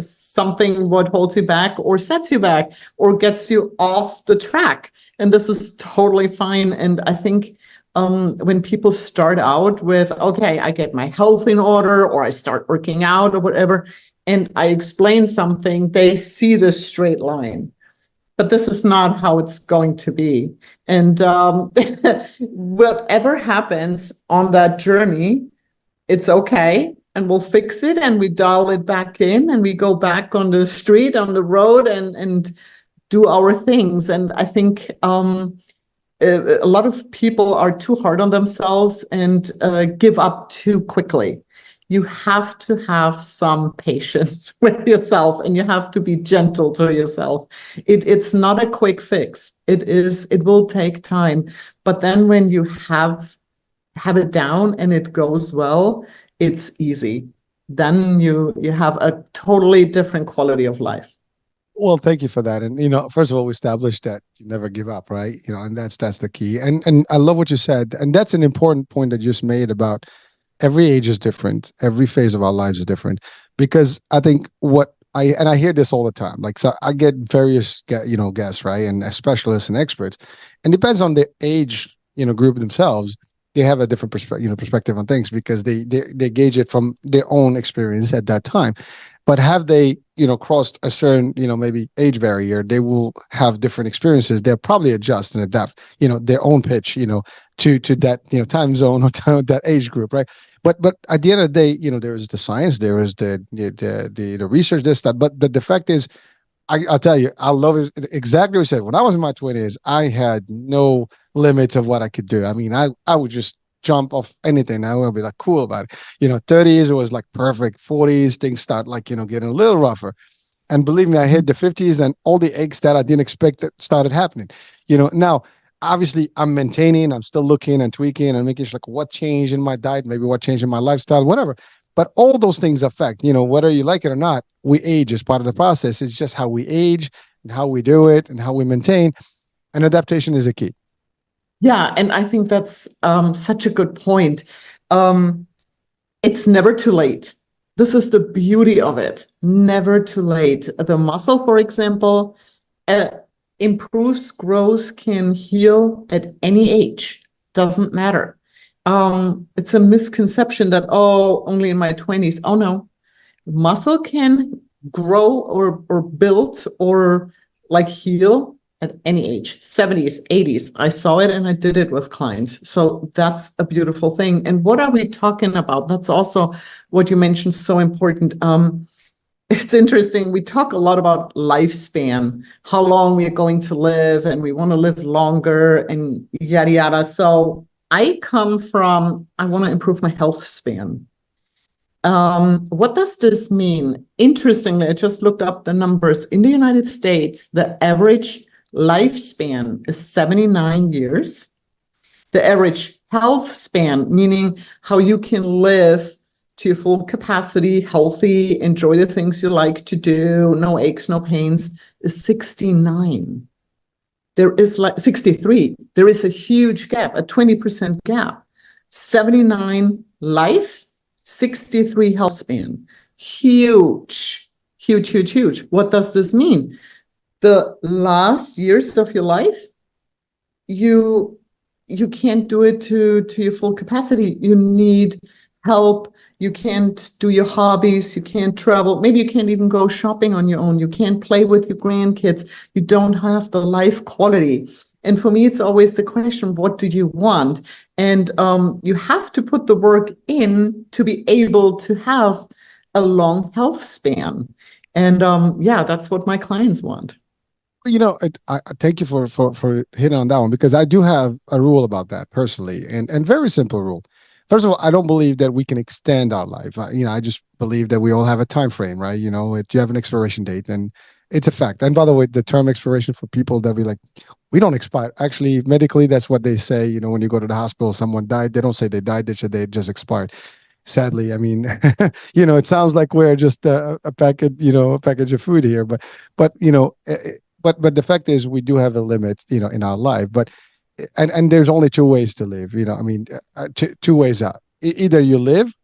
something what holds you back or sets you back or gets you off the track. And this is totally fine. And I think when people start out with, okay, I get my health in order, or I start working out or whatever, and I explain something, they see this straight line. but this is not how it's going to be. And whatever happens on that journey, it's okay. And we'll fix it and we dial it back in and we go back on the street, on the road and do our things. And I think a lot of people are too hard on themselves and give up too quickly. You have to have some patience with yourself and you have to be gentle to yourself. It's not a quick fix. It will take time. But then when you have it down and it goes well, it's easy. Then you have a totally different quality of life. Well, thank you for that. And first of all, we established that you never give up, right? And that's the key. And I love what you said. And that's an important point that you just made about every age is different, every phase of our lives is different. Because I think I hear this all the time. Like, so I get various guests, right, and specialists and experts, and depends on the age group themselves. They have a different perspective on things because they gauge it from their own experience at that time. But have they crossed a certain maybe age barrier, they will have different experiences. They'll probably adjust and adapt their own pitch to that time zone or to that age group, right? But at the end of the day, there is the science, there is the research, this, that. But the fact is, I'll tell you, I love it. Exactly what you said. When I was in my 20s, I had no limits of what I could do. I mean, I would just jump off anything. I would be like cool about it. 30s, it was like perfect. 40s, things start like, getting a little rougher. And believe me, I hit the 50s and all the aches that I didn't expect that started happening. Now, obviously I'm maintaining, I'm still looking and tweaking and making sure like what changed in my diet, maybe what changed in my lifestyle, whatever. But all those things affect, whether you like it or not, we age as part of the process. It's just how we age and how we do it and how we maintain. And adaptation is a key. Yeah, and I think that's such a good point. It's never too late. This is the beauty of it. Never too late. The muscle, for example, improves, grows, can heal at any age. Doesn't matter. It's a misconception that, only in my 20s. Oh, no. Muscle can grow or build or like heal at any age, 70s, 80s. I saw it and I did it with clients. So that's a beautiful thing. And what are we talking about? That's also what you mentioned, so important. It's interesting. We talk a lot about lifespan, how long we are going to live, and we want to live longer and yada, yada. So I want to improve my health span. What does this mean? Interestingly, I just looked up the numbers. In the United States, the average lifespan is 79 years. The average health span, meaning how you can live to your full capacity, healthy, enjoy the things you like to do, no aches, no pains, is 69. There is like 63. There is a huge gap, a 20% gap. 79 life, 63 health span. Huge, huge, huge, huge. What does this mean? The last years of your life, you can't do it to your full capacity. You need help. You can't do your hobbies. You can't travel. Maybe you can't even go shopping on your own. You can't play with your grandkids. You don't have the life quality. And for me, it's always the question, what do you want? And you have to put the work in to be able to have a long health span. And that's what my clients want. I thank you for hitting on that one, because I do have a rule about that personally, and very simple rule. First of all, I don't believe that we can extend our life. I just believe that we all have a time frame, right? You have an expiration date, and it's a fact. And by the way, the term expiration, for people that be like, we don't expire. Actually, medically, that's what they say. When you go to the hospital, someone died. They don't say they died. They say they just expired. Sadly, I mean, it sounds like we're just a package of food here, but but the fact is, we do have a limit, in our life. But and there's only two ways to live. Two ways out. Either you live,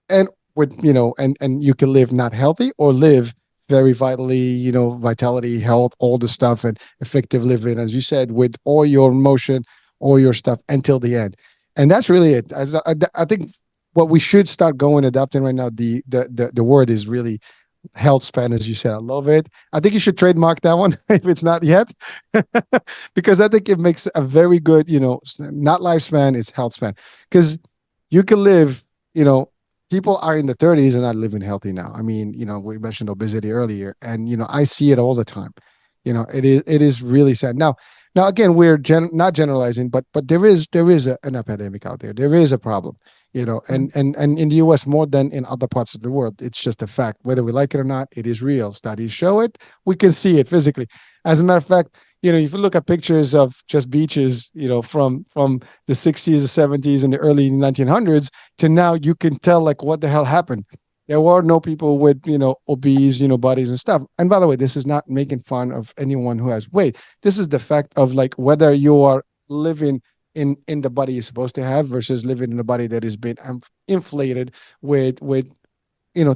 and with and you can live not healthy, or live very vitally, vitality, health, all the stuff, and effective living, as you said, with all your emotion, all your stuff until the end. And that's really it. I think what we should start adapting right now. The word is really health span, as you said. I love it. I think you should trademark that one if it's not yet, because I think it makes a very good, not lifespan, it's health span. Because you can live, people are in the 30s and not living healthy now. I mean, we mentioned obesity earlier, and I see it all the time. It is really sad. Now again, we're not generalizing, but there is an epidemic out there. There is a problem, and in the US more than in other parts of the world. It's just a fact. Whether we like it or not, it is real. Studies show it. We can see it physically. As a matter of fact, if you look at pictures of just beaches, from the 60s, the 70s, and the early 1900s to now, you can tell like what the hell happened. There were no people with, obese, bodies and stuff. And by the way, this is not making fun of anyone who has weight. This is the fact of like whether you are living in the body you're supposed to have versus living in a body that has been inflated with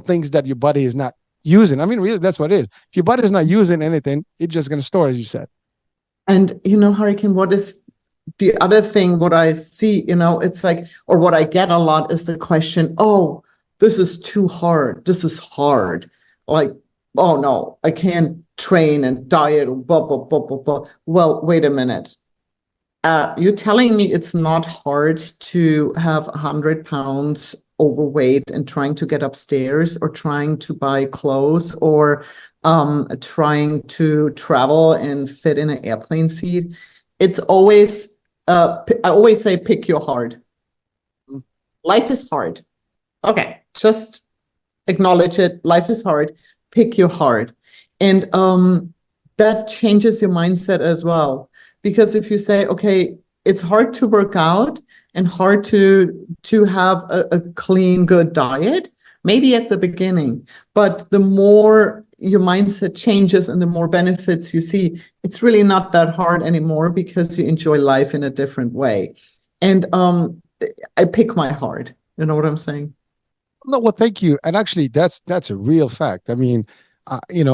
things that your body is not using. I mean, really, that's what it is. If your body is not using anything, it's just going to store, as you said. And Hurricane, what is the other thing? What I see, it's like, or what I get a lot is the question, oh, this is too hard. This is hard. Like, oh no, I can't train and diet, blah, blah, blah, blah, blah. Well, wait a minute. You're telling me it's not hard to have 100 pounds overweight and trying to get upstairs or trying to buy clothes or trying to travel and fit in an airplane seat. It's always, I always say, pick your hard. Life is hard. Okay, just acknowledge it. Life is hard. Pick your hard. And that changes your mindset as well. Because if you say, okay, it's hard to work out and hard to have a clean, good diet, maybe at the beginning, but the more your mindset changes and the more benefits you see, it's really not that hard anymore because you enjoy life in a different way. And I pick my heart. You know what I'm saying? No, well, thank you. And actually, that's a real fact. I mean,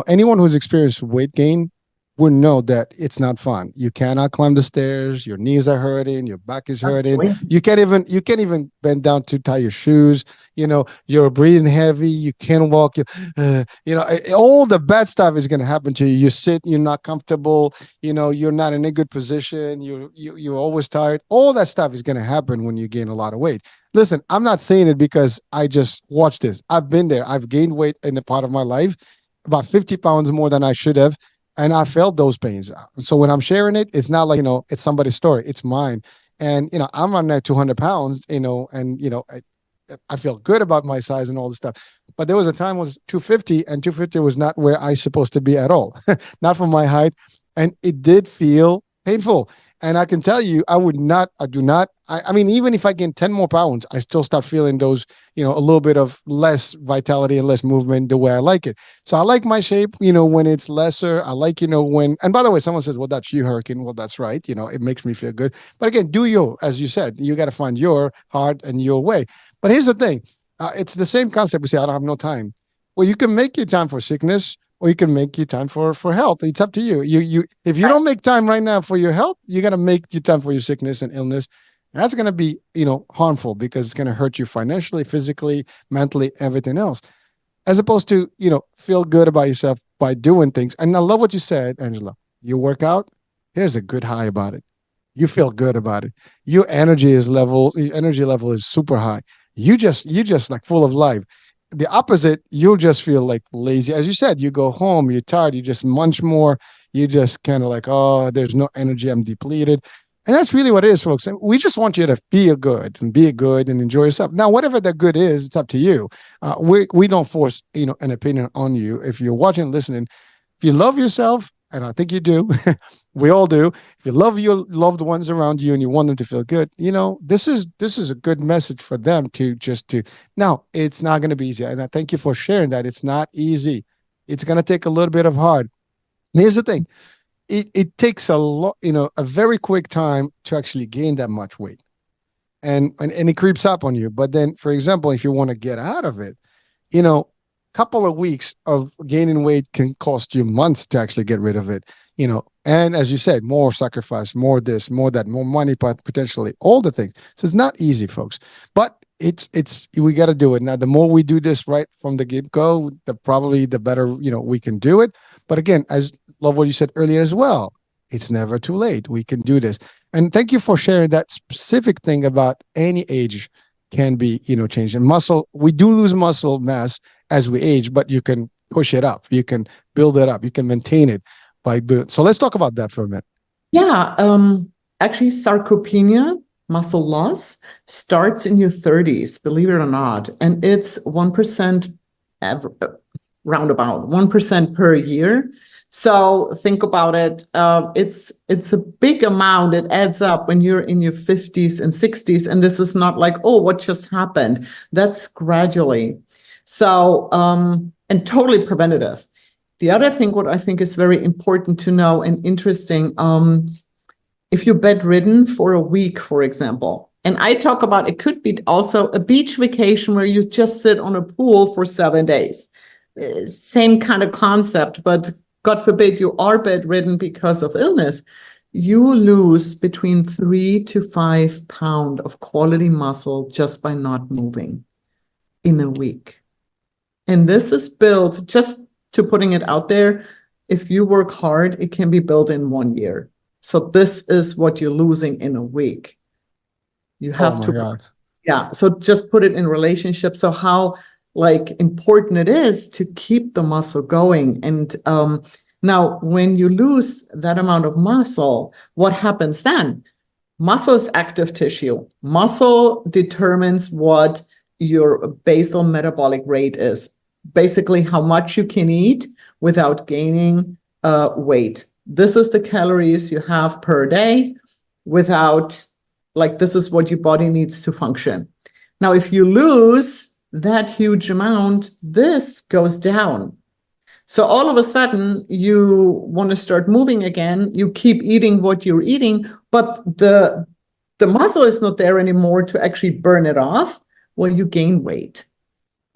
anyone who's experienced weight gain would know that it's not fun. You cannot climb the stairs. Your knees are hurting. Your back is hurting. You can't even bend down to tie your shoes. You're breathing heavy. You can't walk. All the bad stuff is going to happen to you. You sit. You're not comfortable. You're not in a good position. You're always tired. All that stuff is going to happen when you gain a lot of weight. Listen, I'm not saying it because I just watched this. I've been there. I've gained weight in a part of my life, about 50 pounds more than I should have. And I felt those pains. So when I'm sharing it, it's not like, it's somebody's story. It's mine. And, I'm running at 200 pounds, and, I feel good about my size and all this stuff. But there was a time it was 250, and 250 was not where I supposed to be at all, not for my height. And it did feel painful. And I can tell you, I mean, even if I gain 10 more pounds, I still start feeling those, a little bit of less vitality and less movement the way I like it. So I like my shape, when it's lesser. I like, and by the way, someone says, well, that's you, Hurricane. Well, that's right. It makes me feel good. But again, as you said, you got to find your heart and your way. But here's the thing. It's the same concept. We say, I don't have no time. Well, you can make your time for sickness, or you can make your time for health. It's up to you. If you don't make time right now for your health, you got to make your time for your sickness and illness. That's going to be, harmful because it's going to hurt you financially, physically, mentally, everything else. As opposed to, feel good about yourself by doing things. And I love what you said, Angela. You work out, here's a good high about it. You feel good about it. Your energy level is super high. You just like full of life. The opposite, you'll just feel like lazy. As you said, you go home, you're tired, you just munch more. You just kind of like, oh, there's no energy, I'm depleted. And that's really what it is, folks. We just want you to be good and enjoy yourself. Now, whatever that good is, it's up to you. We don't force, an opinion on you. If you're watching, listening, if you love yourself, and I think you do, we all do. If you love your loved ones around you and you want them to feel good, this is a good message for them to. Now, it's not going to be easy. And I thank you for sharing that. It's not easy. It's going to take a little bit of hard. And here's the thing. It takes a very quick time to actually gain that much weight. And it creeps up on you. But then, for example, if you want to get out of it, couple of weeks of gaining weight can cost you months to actually get rid of it, and as you said, more sacrifice, more this, more that, more money, potentially all the things. So it's not easy, folks, but it's we got to do it now. The more we do this right from the get go, the probably the better we can do it. But again, as love what you said earlier as well, it's never too late. We can do this. And thank you for sharing that specific thing about any age can be changed. And muscle, we do lose muscle mass as we age, but you can push it up. You can build it up. You can maintain it by doing. So let's talk about that for a minute. Yeah, actually, sarcopenia, muscle loss, starts in your 30s, believe it or not, and it's 1% roundabout 1% per year. So think about it. It's a big amount. It adds up when you're in your 50s and 60s, and this is not like, oh, what just happened? That's gradually. So and totally preventative. The other thing, what I think is very important to know and interesting, if you're bedridden for a week, for example, and I talk about it could be also a beach vacation where you just sit on a pool for 7 days. Same kind of concept, but God forbid you are bedridden because of illness, you lose between 3 to 5 pounds of quality muscle just by not moving in a week. And this is built, just to putting it out there, if you work hard, it can be built in 1 year. So this is what you're losing in a week. You Oh have my to, God. yeah. So just put it in relationship. So how important it is to keep the muscle going. And now when you lose that amount of muscle, what happens then? Muscle is active tissue. Muscle determines what your basal metabolic rate is. Basically, how much you can eat without gaining weight. This is the calories you have per day without, this is what your body needs to function. Now, if you lose that huge amount, this goes down. So all of a sudden, you want to start moving again. You keep eating what you're eating, but the muscle is not there anymore to actually burn it off. Well, you gain weight.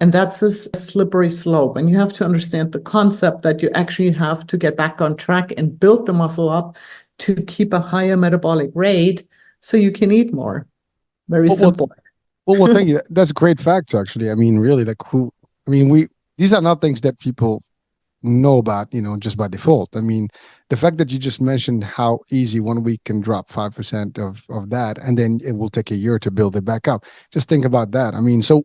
And that's a slippery slope. And you have to understand the concept that you actually have to get back on track and build the muscle up to keep a higher metabolic rate so you can eat more. Very Well, well, simple. thank you. That's great facts, actually. I mean, really, these are not things that people know about, just by default. I mean, the fact that you just mentioned how easy 1 week can drop 5% of that, and then it will take a year to build it back up. Just think about that. I mean, so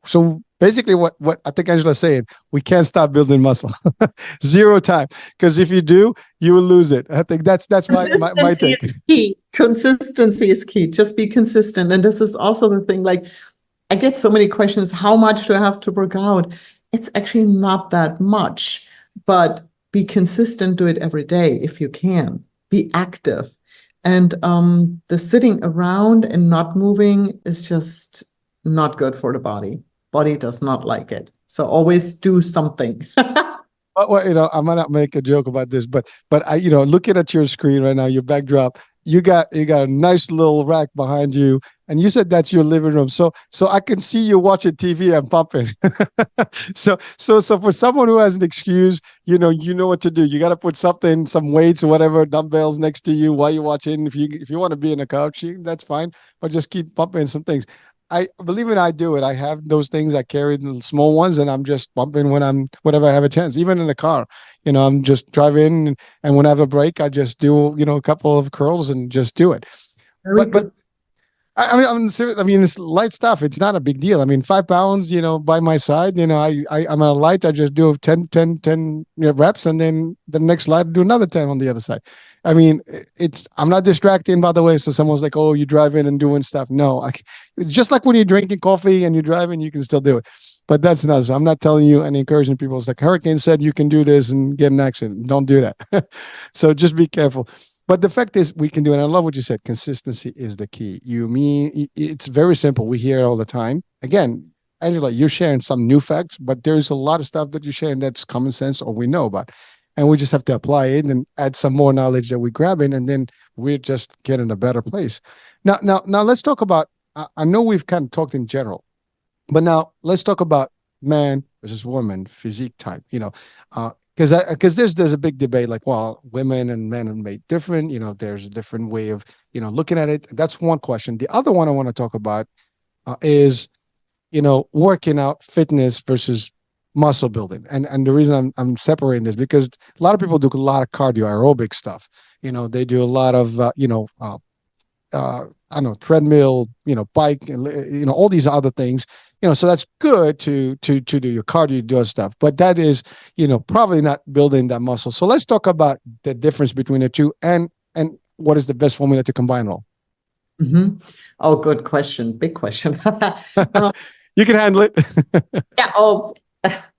basically what I think Angela's saying, we can't stop building muscle. Zero time. Because if you do, you will lose it. I think that's my Consistency take. is key. Consistency is key. Just be consistent. And this is also the thing, I get so many questions, how much do I have to work out? It's actually not that much, but be consistent, do it every day if you can. Be active. And the sitting around and not moving is just not good for the body. Body does not like it. So always do something. Well, I might not make a joke about this, but I, looking at your screen right now, your backdrop, you got a nice little rack behind you, and you said that's your living room. So I can see you watching TV and pumping. So for someone who has an excuse, you know what to do. You got to put something, some weights or whatever, dumbbells next to you while you're watching. If you want to be in a couch, that's fine, but just keep pumping some things. I believe it. I do it. I have those things. I carry the small ones, and I'm just bumping whenever I have a chance. Even in the car, I'm just driving, and when I have a break, I just do a couple of curls and just do it. Very But good. I'm serious. I mean, it's light stuff. It's not a big deal. I mean, 5 pounds, by my side, I'm a light. I just do 10 reps, and then the next light, do another 10 on the other side. I mean, I'm not distracting, by the way. So someone's like, oh, you driving and doing stuff. No, it's just like when you're drinking coffee and you're driving, you can still do it. But that's not, so I'm not telling you and encouraging people. It's like Hurricane said, you can do this and get an accident. Don't do that. So just be careful. But the fact is, we can do it. And I love what you said. Consistency is the key. It's very simple. We hear it all the time. Again, Angela, you're sharing some new facts, but there's a lot of stuff that you're sharing that's common sense or we know about. And we just have to apply it and add some more knowledge that we grab in, and then we're just getting a better place. Now, let's talk about. I know we've kind of talked in general, but now let's talk about man versus woman physique type. Because there's a big debate like, well, women and men are made different. There's a different way of looking at it. That's one question. The other one I want to talk about is working out, fitness versus muscle building. And the reason I'm separating this because a lot of people do a lot of cardio aerobic stuff. They do a lot of I don't know, treadmill, bike, and all these other things. So that's good to do your cardio, do stuff, but that is, probably not building that muscle. So let's talk about the difference between the two, and what is the best formula to combine all. Mhm. Oh, good question. Big question. You can handle it. Yeah. Oh,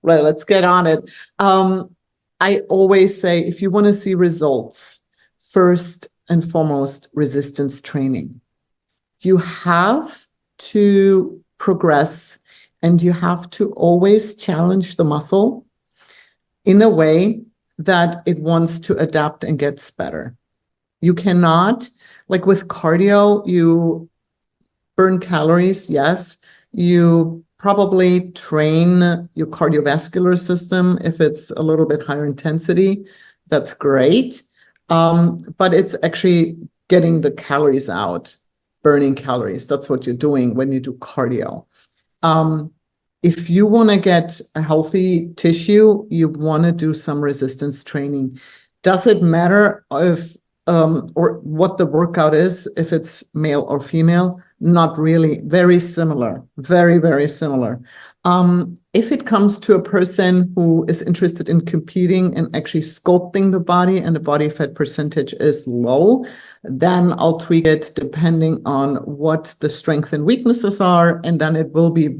well, let's get on it. I always say if you want to see results, first and foremost, resistance training. You have to progress and you have to always challenge the muscle in a way that it wants to adapt and gets better. You cannot, like with cardio, you burn calories, yes. You probably train your cardiovascular system if it's a little bit higher intensity. That's great. But it's actually getting the calories out, burning calories. That's what you're doing when you do cardio. If you want to get a healthy tissue, you want to do some resistance training. Does it matter if or what the workout is, if it's male or female? Not really. Very similar. Very, very similar. If it comes to a person who is interested in competing and actually sculpting the body and the body fat percentage is low, then I'll tweak it depending on what the strengths and weaknesses are, and then it will be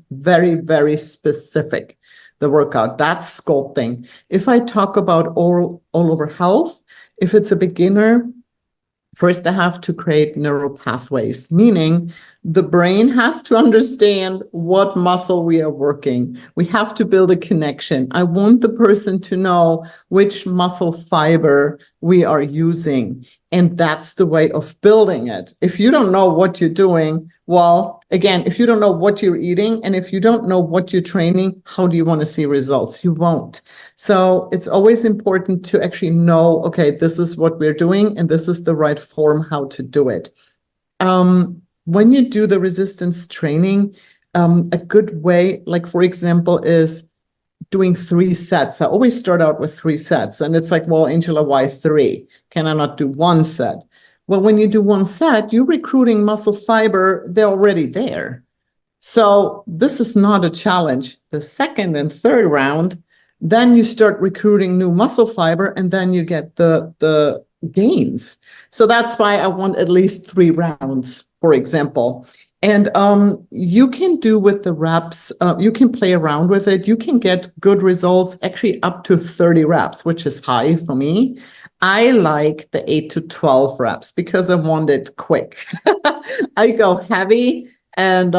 very, very specific, the workout. That's sculpting. If I talk about all over health, if it's a beginner, first I have to create neural pathways, meaning the brain has to understand what muscle we are working. We have to build a connection. I want the person to know which muscle fiber we are using. And that's the way of building it. If you don't know what you're doing, well, again, if you don't know what you're eating and if you don't know what you're training, how do you want to see results? You won't. So it's always important to actually know, okay, this is what we're doing and this is the right form how to do it. When you do the resistance training, a good way, like for example, is doing 3 sets. I always start out with 3 sets. And it's like, well, Angela, why 3? Can I not do 1 set? Well, when you do 1 set, you're recruiting muscle fiber. They're already there. So this is not a challenge. The second and third round, then you start recruiting new muscle fiber and then you get the gains. So that's why I want at least 3 rounds, for example. And you can do with the reps, you can play around with it. You can get good results, actually up to 30 reps, which is high for me. I like the 8 to 12 reps because I want it quick. I go heavy and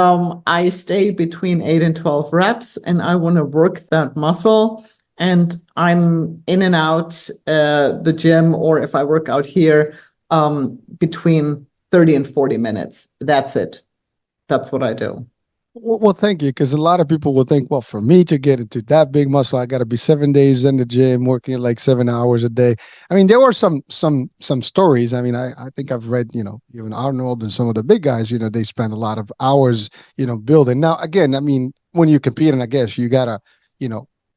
I stay between 8 and 12 reps and I want to work that muscle. And I'm in and out the gym, or if I work out here, between 30 and 40 minutes. That's it. That's what I do. Well, thank you, because a lot of people will think, well, for me to get into that big muscle, I got to be 7 days in the gym, working like 7 hours a day. I mean, there were some stories. I mean, I think I've read, even Arnold and some of the big guys, they spend a lot of hours, building. Now, again, I mean, when you compete, and I guess you gotta,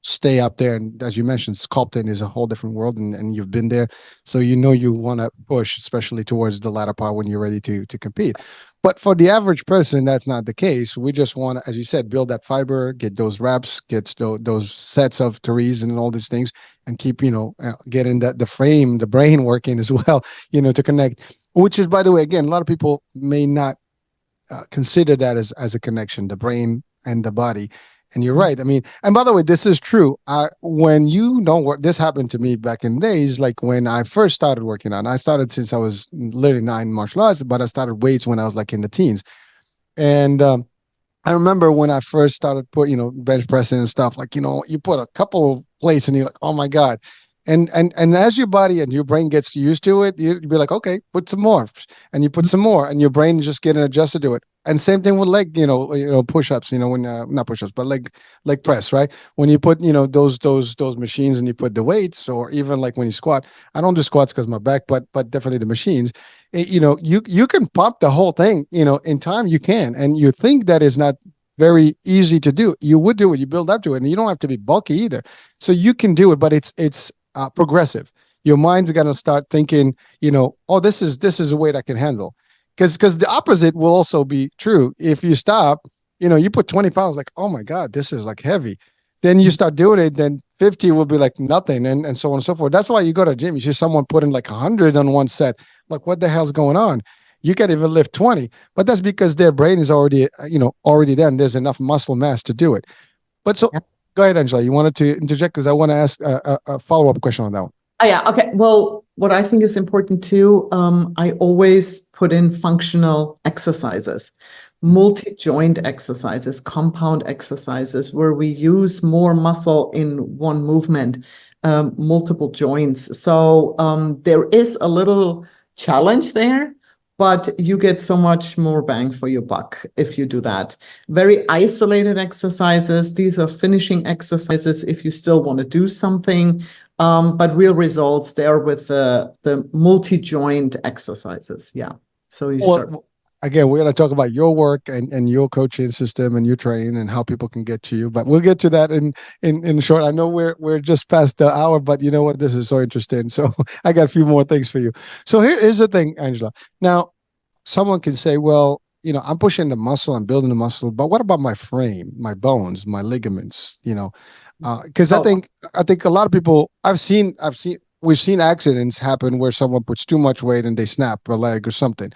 stay up there. And as you mentioned, sculpting is a whole different world, and you've been there, so you want to push, especially towards the latter part when you're ready to compete. But for the average person, that's not the case. We just want to, as you said, build that fiber, get those reps, get those sets of threes and all these things, and keep, getting the frame, the brain working as well, to connect. Which is, by the way, again, a lot of people may not consider that as a connection, the brain and the body. And you're right. I mean, and by the way, this is true. When you don't work, this happened to me back in days, like when I first started working on. I started since I was literally 9 martial arts, but I started weights when I was like in the teens. And I remember when I first started bench pressing and stuff, like, you put a couple of plates and you're like, oh my God. And as your body and your brain gets used to it, you'd be like, okay, put some more, and you put some more, and your brain is just getting adjusted to it. And same thing with leg, push-ups, when not push-ups, but leg press, right? When you put, those machines and you put the weights, or even like when you squat. I don't do squats because my back, but definitely the machines. You can pump the whole thing, in time you can, and you think that is not very easy to do. You would do it. You build up to it, and you don't have to be bulky either. So you can do it, but it's progressive. Your mind's gonna start thinking, oh, this is a weight I can handle. Because the opposite will also be true. If you stop, you put 20 pounds, like, oh my God, this is like heavy. Then you start doing it, then 50 will be like nothing, and so on and so forth. That's why you go to a gym. You see someone putting like 100 on one set. Like, what the hell's going on? You can't even lift 20, but that's because their brain is already there, and there's enough muscle mass to do it. But so Yep. go ahead, Angela. You wanted to interject because I want to ask a follow-up question on that one. Oh, yeah. Okay. Well, what I think is important too, I always put in functional exercises, multi-joint exercises, compound exercises, where we use more muscle in one movement, multiple joints. So there is a little challenge there, but you get so much more bang for your buck if you do that. Very isolated exercises. These are finishing exercises if you still want to do something. But real results there with the multi-joint exercises. Yeah. So you start. Well, again, we're going to talk about your work and your coaching system and your training and how people can get to you. But we'll get to that in short. I know we're just past the hour, but you know what? This is so interesting. So I got a few more things for you. So here's the thing, Angela. Now, someone can say, well, I'm pushing the muscle, I'm building the muscle, but what about my frame, my bones, my ligaments? Because Oh, I think a lot of people we've seen accidents happen where someone puts too much weight and they snap a leg or something.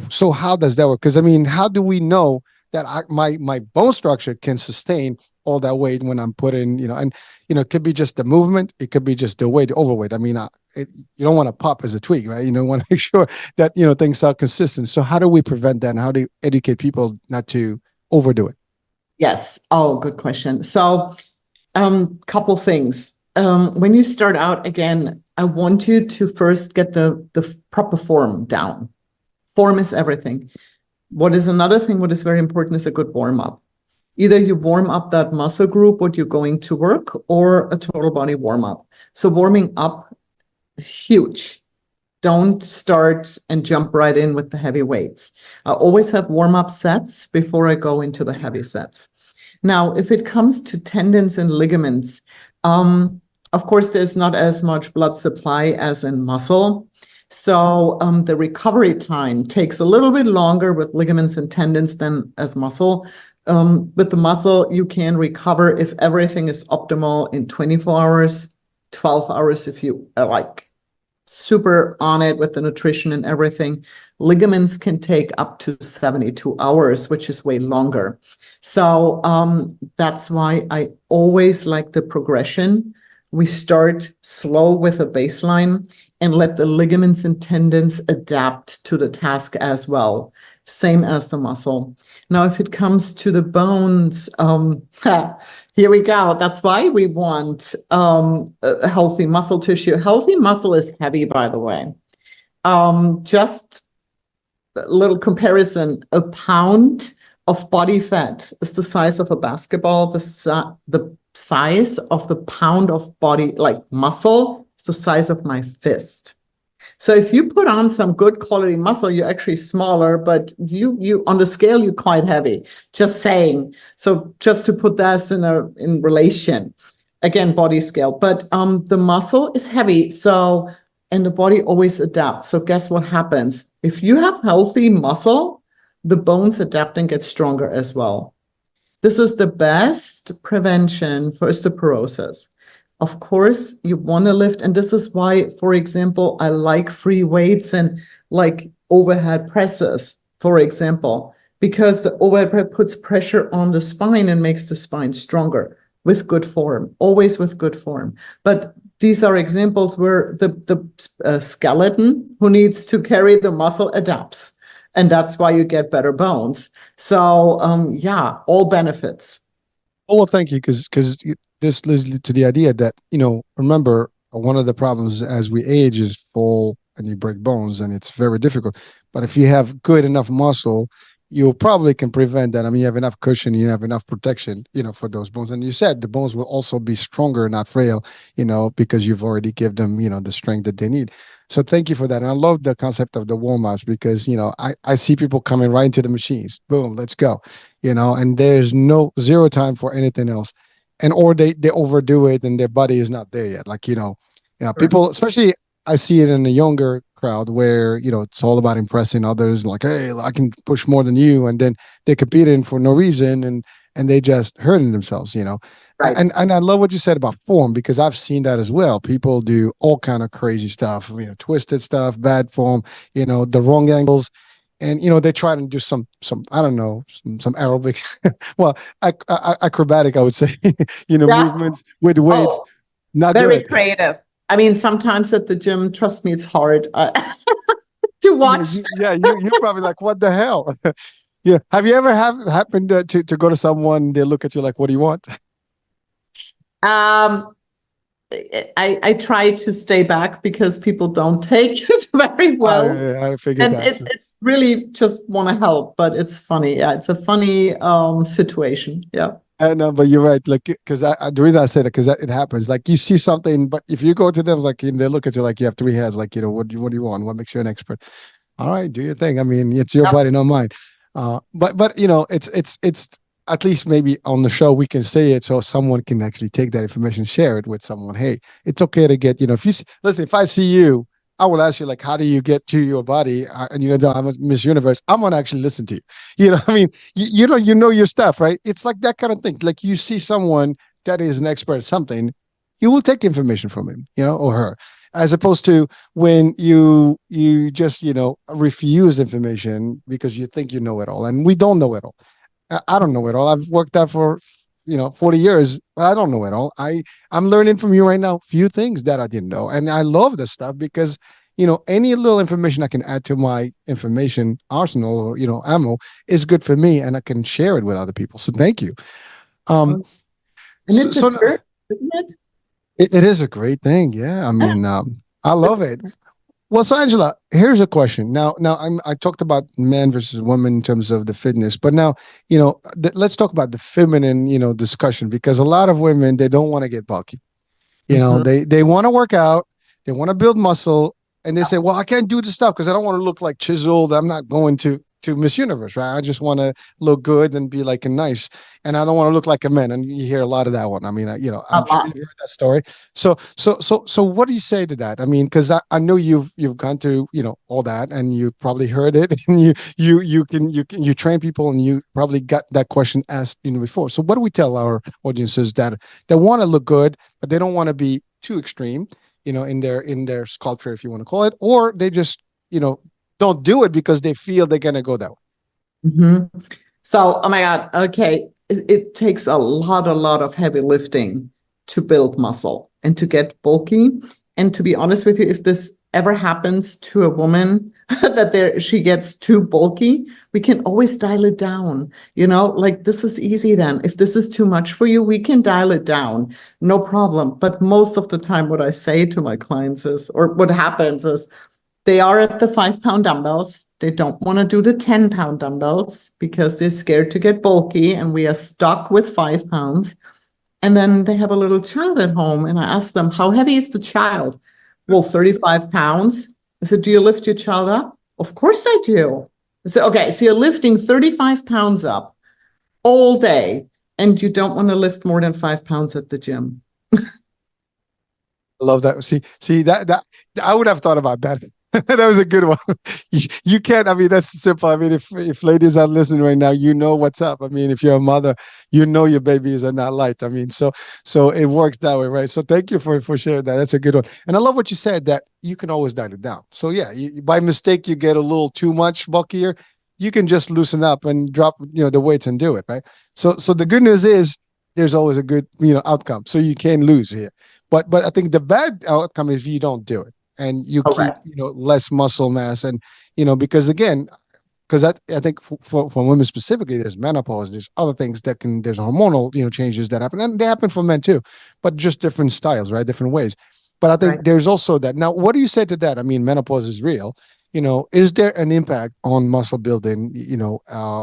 So how does that work? Because I mean, how do we know that my bone structure can sustain all that weight when I'm putting, and it could be just the movement, it could be just the weight, the overweight. I mean, you don't want to pop as a twig, right? You want to make sure that things are consistent. So how do we prevent that, and how do you educate people not to overdo it? yes. Oh, good question. So, couple things. When you start out again, I want you to first get the proper form down. Form is everything. What is another thing? What is very important is a good warm up. Either you warm up that muscle group, what you're going to work, or a total body warm up. So warming up, huge. Don't start and jump right in with the heavy weights. I always have warm up sets before I go into the heavy sets. Now, if it comes to tendons and ligaments, of course, there's not as much blood supply as in muscle. So the recovery time takes a little bit longer with ligaments and tendons than as muscle. With the muscle, you can recover if everything is optimal in 24 hours, 12 hours if you are like super on it with the nutrition and everything. Ligaments can take up to 72 hours, which is way longer. So that's why I always like the progression. We start slow with a baseline and let the ligaments and tendons adapt to the task as well, same as the muscle. Now, if it comes to the bones, here we go. That's why we want a healthy muscle tissue. Healthy muscle is heavy, by the way. Just a little comparison, a pound of body fat is the size of a basketball. The size of the pound of body, like muscle, is the size of my fist. So if you put on some good quality muscle, you're actually smaller, but you on the scale, you're quite heavy. Just saying. So just to put that in relation, again, body scale. But the muscle is heavy, so and the body always adapts. So guess what happens? If you have healthy muscle, the bones adapt and get stronger as well. This is the best prevention for osteoporosis. Of course, you want to lift, and this is why, for example, I like free weights and like overhead presses, for example, because the overhead puts pressure on the spine and makes the spine stronger with good form, always with good form. But these are examples where the skeleton who needs to carry the muscle adapts, and that's why you get better bones. So, yeah, all benefits. Oh, well, thank you, because this leads to the idea that remember, one of the problems as we age is fall and you break bones, and it's very difficult. But if you have good enough muscle, you probably can prevent that. I mean, you have enough cushion, you have enough protection, for those bones. And you said the bones will also be stronger, not frail, because you've already given them, the strength that they need. So thank you for that. And I love the concept of the warm-ups because, I see people coming right into the machines. Boom, let's go. And there's no zero time for anything else. And or they overdo it and their body is not there yet. Like, Sure. people, especially I see it in the younger crowd where it's all about impressing others. Like, hey, I can push more than you, and then they're competing for no reason, and they just hurting themselves. Right. And I love what you said about form because I've seen that as well. People do all kind of crazy stuff, twisted stuff, bad form, the wrong angles. And they try to do some I don't know some aerobic, well, acrobatic I would say, Yeah. movements with weights, Oh, not very good. creative. I mean, sometimes at the gym, trust me, it's hard to Yeah, watch. you're probably like, what the hell? Yeah. Have you ever happened to go to someone, they look at you like, what do you want? Um, I try to stay back because people don't take it very well. I figured And that. it's really just want to help, but it's funny. Yeah, it's a funny situation. Yeah. And but you're right, like because the reason I say that because it happens. Like you see something, but if you go to them, like and they look at you like you have three heads, like what do you want? What makes you an expert? All right, do your thing. I mean, it's your Yep. body, not mine. But it's at least maybe on the show we can say it so someone can actually take that information, share it with someone. Hey, it's okay to get if you listen. If I see you, I will ask you like, how do you get to your body? And you're gonna tell I'm a Miss Universe. I'm gonna actually listen to you. I mean, you know your stuff, right? It's like that kind of thing. Like you see someone that is an expert at something, you will take information from him, or her, as opposed to when you just refuse information because you think you know it all, and we don't know it all. I don't know it all. I've worked out for 40 years, but I don't know it all. I'm learning from you right now few things that I didn't know, and I love this stuff because any little information I can add to my information arsenal or ammo is good for me, and I can share it with other people. So thank you. Um, And so, it's a so journey, isn't it? it is a great thing. Yeah, I mean, I love it. Well, so Angela, here's a question. Now I talked about man versus woman in terms of the fitness, but now let's talk about the feminine discussion because a lot of women they don't want to get bulky. Mhm. They want to work out, they want to build muscle, and they say, "Well, I can't do this stuff because I don't want to look like chiseled. I'm not going to Miss Universe, right? I just want to look good and be like a nice, and I don't want to look like a man." And you hear a lot of that one. I mean, A I'm sure lot. you've heard that story. So, what do you say to that? I mean, because I know you've gone through all that, and you probably heard it, and you train people, and you probably got that question asked before. So, what do we tell our audiences that want to look good, but they don't want to be too extreme, in their sculpture, if you want to call it, or they just don't do it because they feel they're gonna go that way. Mhm. So, oh my God, okay. It takes a lot of heavy lifting to build muscle and to get bulky. And to be honest with you, if this ever happens to a woman that she gets too bulky, we can always dial it down. Like this is easy then. If this is too much for you, we can dial it down. No problem. But most of the time, what I say to my clients is, or what happens is, they are at the 5 pound dumbbells. They don't want to do the 10 pound dumbbells because they're scared to get bulky and we are stuck with 5 pounds. And then they have a little child at home and I ask them, how heavy is the child? Well, 35 pounds. I said, do you lift your child up? Of course I do. I said, okay, so you're lifting 35 pounds up all day and you don't want to lift more than 5 pounds at the gym. I love that. See that I would have thought about that. That was a good one. You can't. I mean, that's simple. I mean, if ladies are listening right now, you know what's up. I mean, if you're a mother, you know your babies are not light. I mean, so it works that way, right? So thank you for sharing that. That's a good one. And I love what you said that you can always dial it down. So yeah, by mistake you get a little too much bulkier, you can just loosen up and drop the weights and do it, right? So the good news is there's always a good outcome. So you can lose here. But I think the bad outcome is if you don't do it and you keep Correct. less muscle mass and because again because I think for women specifically there's menopause, there's other things there's hormonal changes that happen, and they happen for men too, but just different styles, right, different ways. But I think Right. there's also that. Now what do you say to that? I mean, menopause is real, is there an impact on muscle building,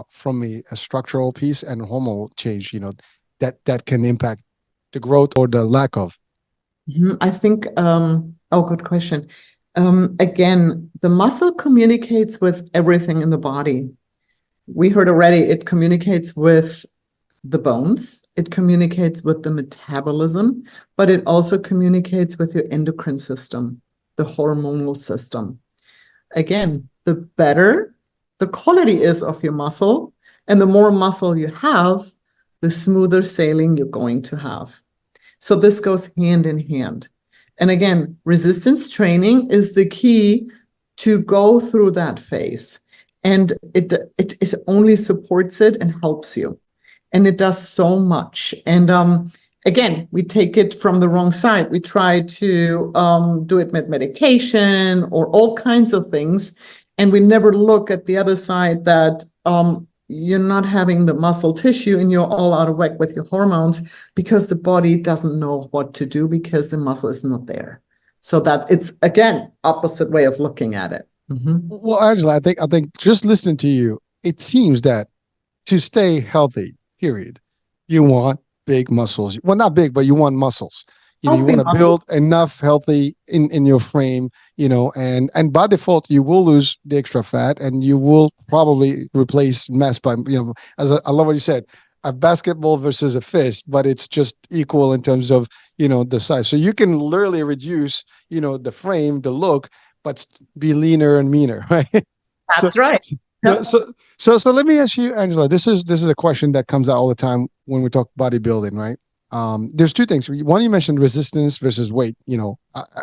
from a structural piece and hormonal change, that can impact the growth or the lack of? I think, oh, good question. Again, the muscle communicates with everything in the body. We heard already it communicates with the bones, it communicates with the metabolism, but it also communicates with your endocrine system, the hormonal system. Again, the better the quality is of your muscle, and the more muscle you have, the smoother sailing you're going to have. So this goes hand in hand. And again, resistance training is the key to go through that phase. And it only supports it and helps you. And it does so much. And again, we take it from the wrong side. We try to do it with medication or all kinds of things. And we never look at the other side that you're not having the muscle tissue and you're all out of whack with your hormones because the body doesn't know what to do because the muscle is not there. So that it's, again, opposite way of looking at it. Well, Angela, I think just listening to you, it seems that to stay healthy, period, you want big muscles. Well, not big, but you want muscles. You Healthy want to muscle. build enough healthy in your frame, and by default, you will lose the extra fat and you will probably replace mass by, as I love what you said, a basketball versus a fist, but it's just equal in terms of, the size. So you can literally reduce, the frame, the look, but be leaner and meaner, right? So, That's right. so, Yep. so, so let me ask you, Angela. This is a question that comes out all the time when we talk bodybuilding, right? There's two things. One, you mentioned resistance versus weight.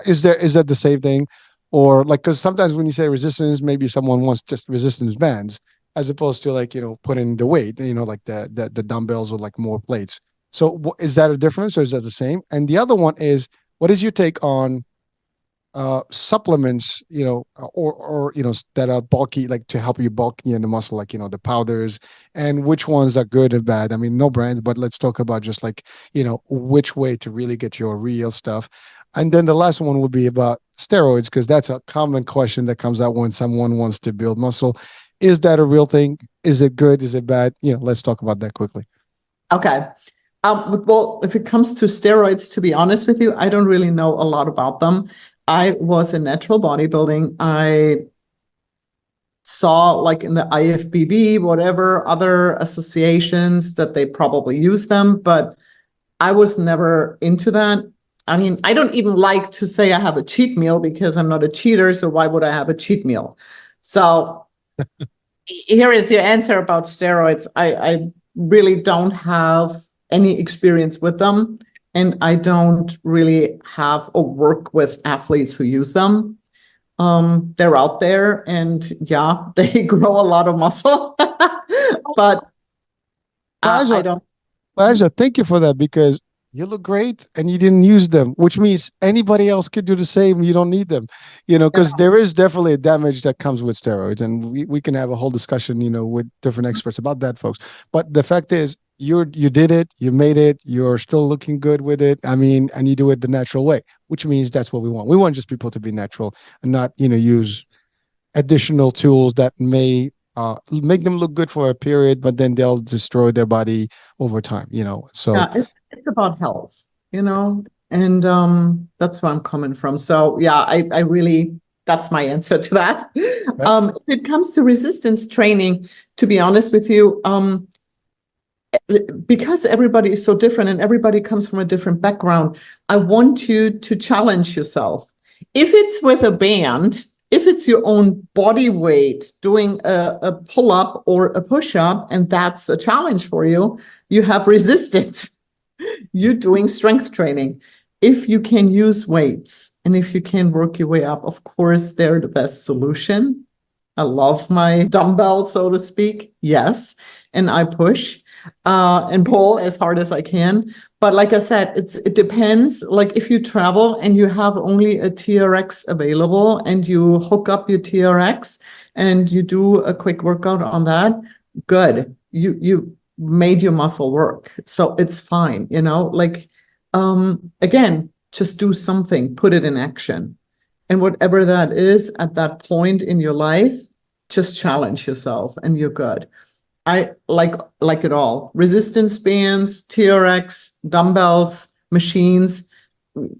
Is that the same thing, or like because sometimes when you say resistance, maybe someone wants just resistance bands as opposed to like putting the weight, like the dumbbells or like more plates. So is that a difference or is that the same? And the other one is, what is your take on supplements, or that are bulky, like to help you bulk in the muscle, like the powders, and which ones are good and bad? I mean, no brands, but let's talk about just like which way to really get your real stuff. And then the last one would be about steroids, because that's a common question that comes out when someone wants to build muscle. Is that a real thing? Is it good? Is it bad? Let's talk about that quickly. Okay. Well, if it comes to steroids, to be honest with you, I don't really know a lot about them. I was in natural bodybuilding. I saw like in the IFBB, whatever other associations that they probably use them, but I was never into that. I mean, I don't even like to say I have a cheat meal because I'm not a cheater. So why would I have a cheat meal? So here is your answer about steroids. I really don't have any experience with them. And I don't really have or work with athletes who use them. They're out there and yeah, they grow a lot of muscle, but Well, I Angela, don't. Angela, thank you for that, because you look great and you didn't use them, which means anybody else could do the same. You don't need them, because there is definitely a damage that comes with steroids. And we can have a whole discussion, with different experts about that, folks. But the fact is, you did it, you made it, you're still looking good with it. I mean, and you do it the natural way, which means that's what we want. We want just people to be natural and not, use additional tools that may make them look good for a period, but then they'll destroy their body over time, So, Yeah, it's about health, and that's where I'm coming from. So yeah, I really, that's my answer to that. okay. If it comes to resistance training, to be honest with you, because everybody is so different and everybody comes from a different background, I want you to challenge yourself. If it's with a band, if it's your own body weight doing a pull up or a push up, and that's a challenge for you, you have resistance. You're doing strength training. If you can use weights and if you can work your way up, of course, they're the best solution. I love my dumbbell, so to speak. Yes. And I push and pull as hard as I can. But like I said, it depends. Like if you travel and you have only a TRX available and you hook up your TRX and you do a quick workout on that, good. You made your muscle work. So it's fine, like again, just do something, put it in action. And whatever that is at that point in your life, just challenge yourself and you're good. I like it all. Resistance bands, TRX, dumbbells, machines.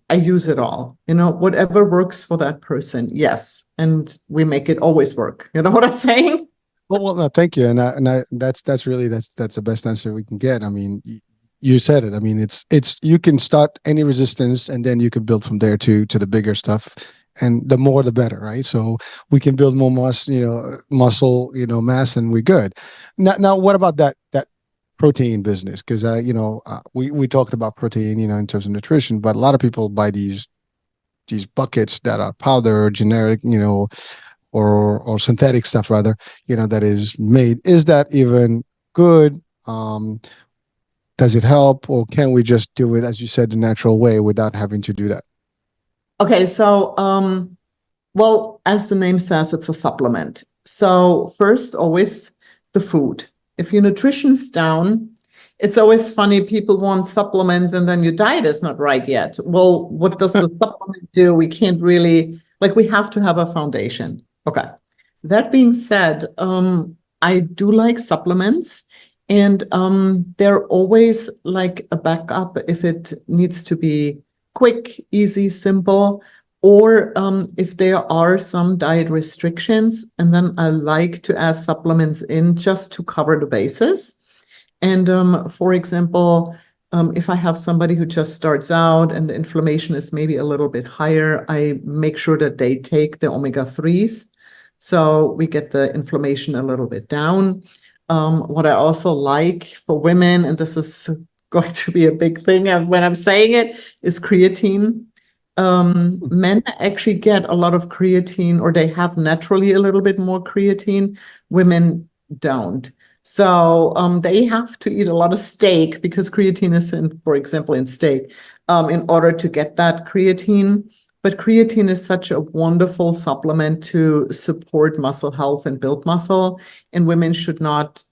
I use it all. Whatever works for that person. Yes. And we make it always work. You know what I'm saying? Well, no, thank you, and that's really that's the best answer we can get. I mean, you said it. I mean, it's you can start any resistance, and then you can build from there to the bigger stuff, and the more the better, right? So we can build more muscle, mass, and we're good. Now, what about that protein business? Because we talked about protein, in terms of nutrition, but a lot of people buy these buckets that are powder, or generic, or synthetic stuff rather, that is made. Is that even good? Does it help, or can we just do it, as you said, the natural way without having to do that? Okay, so well, as the name says, it's a supplement. So first, always the food. If your nutrition's down, it's always funny. People want supplements and then your diet is not right yet. Well, what does the supplement do? We can't really, we have to have a foundation. Okay. That being said, I do like supplements, and they're always like a backup if it needs to be quick, easy, simple, or if there are some diet restrictions, and then I like to add supplements in just to cover the bases. And for example, if I have somebody who just starts out and the inflammation is maybe a little bit higher, I make sure that they take the omega-3s. So we get the inflammation a little bit down. What I also like for women, and this is going to be a big thing when I'm saying it, is creatine. Men actually get a lot of creatine, or they have naturally a little bit more creatine. Women don't. So they have to eat a lot of steak, because creatine is for example, in steak, in order to get that creatine. But creatine is such a wonderful supplement to support muscle health and build muscle. And women should not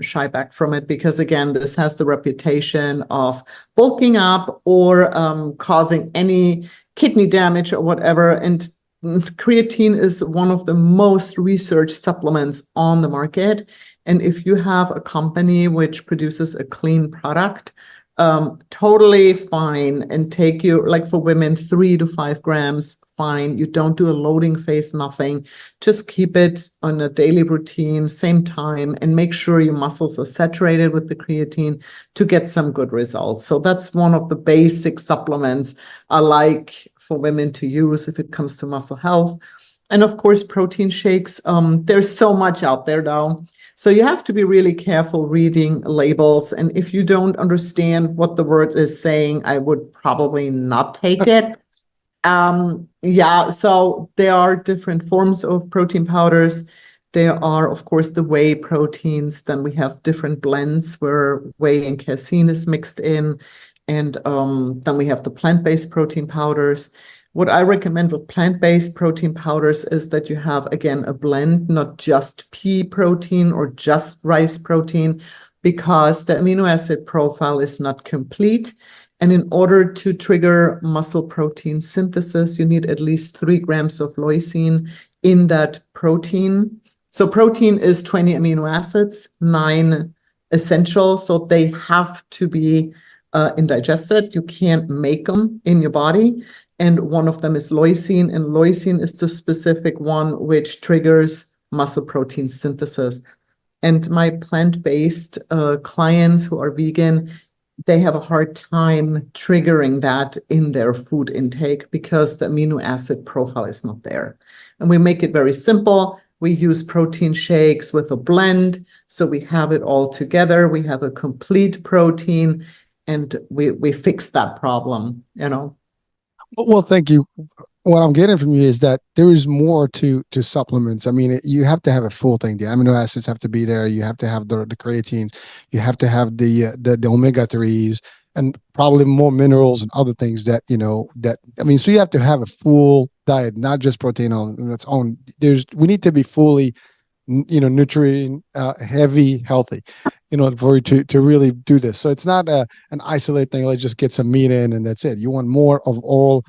shy back from it, because again, this has the reputation of bulking up or causing any kidney damage or whatever. And creatine is one of the most researched supplements on the market. And if you have a company which produces a clean product, totally fine, and take you, like for women, 3 to 5 grams, fine. You don't do a loading phase, nothing. Just keep it on a daily routine, same time, and make sure your muscles are saturated with the creatine to get some good results. So that's one of the basic supplements I like for women to use if it comes to muscle health. And of course, protein shakes. There's so much out there though. So you have to be really careful reading labels. And if you don't understand what the word is saying, I would probably not take it. Yeah, so there are different forms of protein powders. There are, of course, the whey proteins. Then we have different blends where whey and casein is mixed in. And then we have the plant-based protein powders. What I recommend with plant-based protein powders is that you have, again, a blend, not just pea protein or just rice protein, because the amino acid profile is not complete. And in order to trigger muscle protein synthesis, you need at least 3 grams of leucine in that protein. So protein is 20 amino acids, 9 essential, so they have to be indigested. You can't make them in your body. And one of them is leucine, and leucine is the specific one which triggers muscle protein synthesis. And my plant-based clients who are vegan, they have a hard time triggering that in their food intake because the amino acid profile is not there. And we make it very simple. We use protein shakes with a blend, so we have it all together. We have a complete protein, and we fix that problem, Well, thank you. What I'm getting from you is that there is more to supplements. I mean, you have to have a full thing. The amino acids have to be there. You have to have the creatines. You have to have the omega-3s, and probably more minerals and other things that, I mean, so you have to have a full diet, not just protein on its own. We need to be fully nutrient heavy, healthy, for you to really do this. So it's not an isolated thing. Let's just get some meat in and that's it. You want more of all,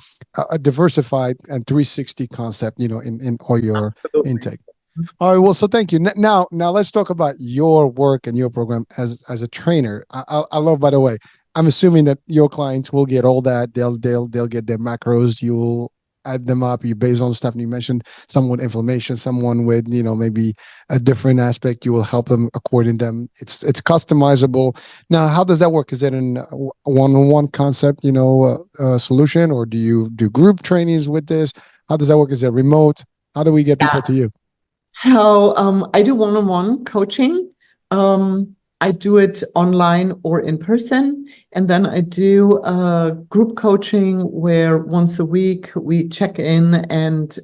a diversified and 360 concept, in all your Absolutely. intake. All right. Well, so thank you. Now let's talk about your work and your program as a trainer. I love, by the way, I'm assuming that your clients will get all that. They'll get their macros. You'll add them up. You based on stuff you mentioned. Someone with inflammation, someone with maybe a different aspect. You will help them according to them. It's customizable. Now, how does that work? Is it an one-on-one concept, solution, or do you do group trainings with this? How does that work? Is it remote? How do we get people Yeah. to you? So I do one-on-one coaching. I do it online or in person. And then I do group coaching where once a week we check in and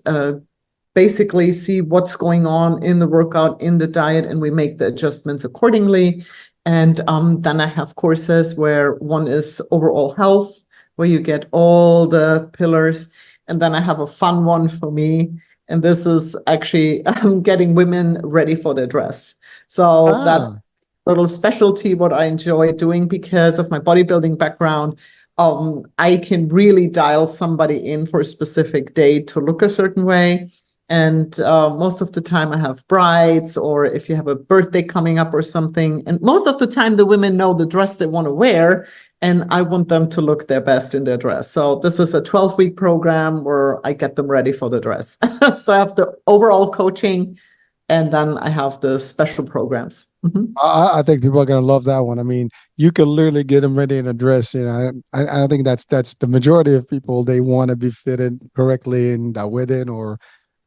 basically see what's going on in the workout, in the diet, and we make the adjustments accordingly. And then I have courses where one is overall health, where you get all the pillars. And then I have a fun one for me. And this is actually getting women ready for their dress. So that's Ah, a little specialty what I enjoy doing because of my bodybuilding background. I can really dial somebody in for a specific day to look a certain way. And most of the time I have brides, or if you have a birthday coming up or something. And most of the time the women know the dress they want to wear, and I want them to look their best in their dress. So this is a 12-week program where I get them ready for the dress. So I have the overall coaching, and then I have the special programs. Mhm. I think people are gonna love that one. I mean, you can literally get them ready in a dress. I think that's the majority of people. They want to be fitted correctly in that wedding,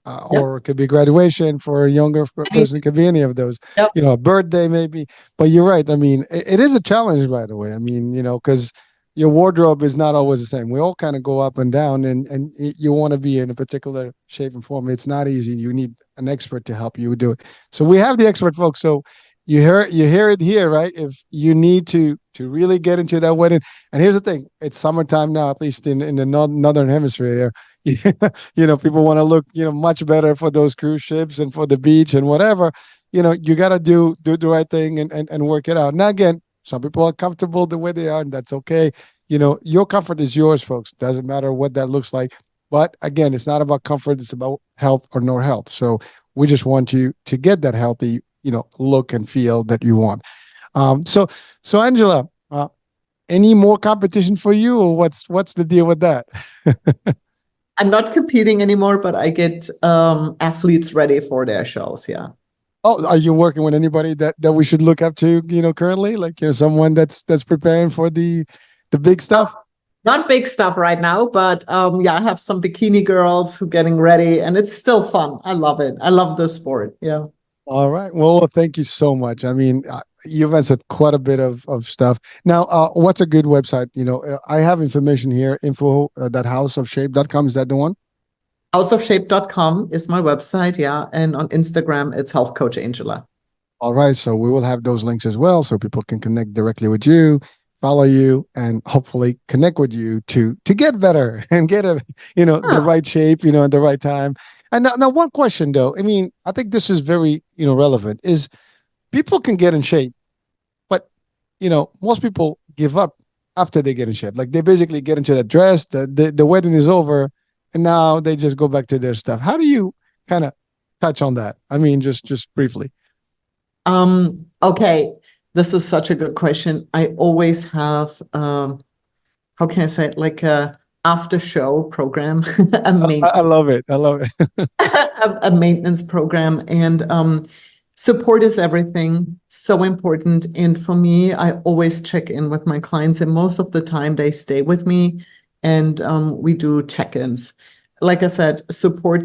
Yep. or it could be graduation for a younger person. It could be any of those. Yep. A birthday maybe. But you're right. I mean, it is a challenge, by the way. I mean, because your wardrobe is not always the same. We all kind of go up and down, and you want to be in a particular shape and form. It's not easy. You need an expert to help you do it. So we have the expert folks. So you hear it here, right? If you need to really get into that wedding, and here's the thing: it's summertime now, at least in the northern hemisphere here. People want to look, much better for those cruise ships and for the beach and whatever. You got to do the right thing and work it out. Now, again, some people are comfortable the way they are, and that's okay. Your comfort is yours, folks. Doesn't matter what that looks like. But again, it's not about comfort. It's about health or no health. So we just want you to get that healthy, look and feel that you want. So Angela, any more competition for you, or what's the deal with that? I'm not competing anymore, but I get athletes ready for their shows. Yeah. Oh, are you working with anybody that we should look up to, currently? Like, someone that's preparing for the big stuff? Not big stuff right now, but yeah, I have some bikini girls who getting ready, and it's still fun. I love it. I love the sport. Yeah. All right. Well, thank you so much. I mean, you've answered quite a bit of stuff. Now, what's a good website? I have information here, info that houseofshape.com. Is that the one? Houseofshape.com is my website. Yeah. And on Instagram, it's Health Coach Angela. All right. So we will have those links as well so people can connect directly with you, follow you, and hopefully connect with you to get better and get the Huh. right shape, at the right time. And now one question though. I mean, I think this is very, relevant is people can get in shape, but most people give up after they get in shape. Like they basically get into that dress, the wedding is over, and now they just go back to their stuff. How do you kind of touch on that? I mean, just briefly. Okay. This is such a good question. I always have, how can I say it? Like a after show program, a I maintenance, love it. I love it. a maintenance program. And support is everything. So important. And for me, I always check in with my clients, and most of the time they stay with me, and we do check-ins. Like I said, support,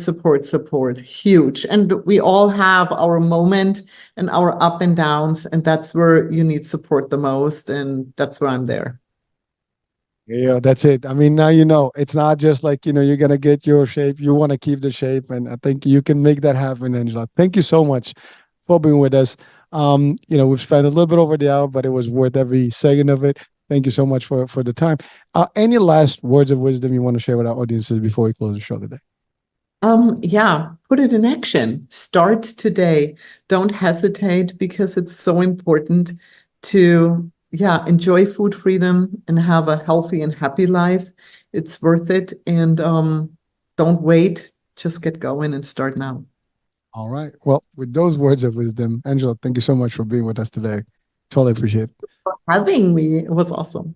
huge. And we all have our moment and our up and downs, and that's where you need support the most. And that's where I'm there. Yeah, that's it. I mean, now it's not just like, you're gonna get your shape. You want to keep the shape, and I think you can make that happen, Angela. Thank you so much for being with us. We've spent a little bit over the hour, but it was worth every second of it. Thank you so much for the time. Any last words of wisdom you want to share with our audiences before we close the show today? Yeah, put it in action. Start today. Don't hesitate because it's so important to, yeah, enjoy food freedom and have a healthy and happy life. It's worth it. And don't wait. Just get going and start now. All right. Well, with those words of wisdom, Angela, thank you so much for being with us today. Totally appreciate it. Having me, it was awesome.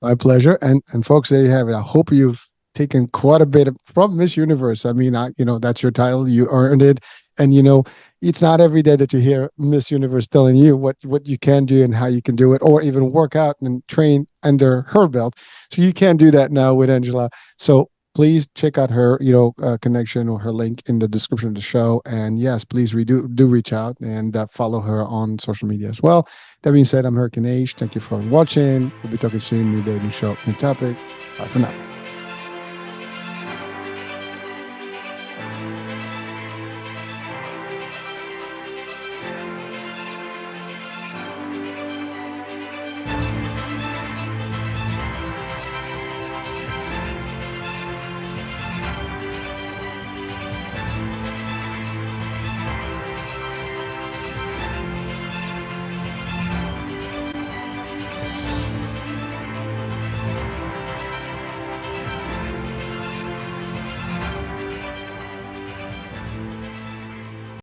My pleasure. And folks, there you have it. I hope you've taken quite a bit from Miss Universe. I mean, that's your title. You earned it. And it's not every day that you hear Miss Universe telling you what you can do and how you can do it, or even work out and train under her belt. So you can do that now with Angela. So please check out her, connection or her link in the description of the show. And yes, please do reach out and follow her on social media as well. That being said, I'm Hurricane Age. Thank you for watching. We'll be talking soon. New day, new show, new topic. Bye for now.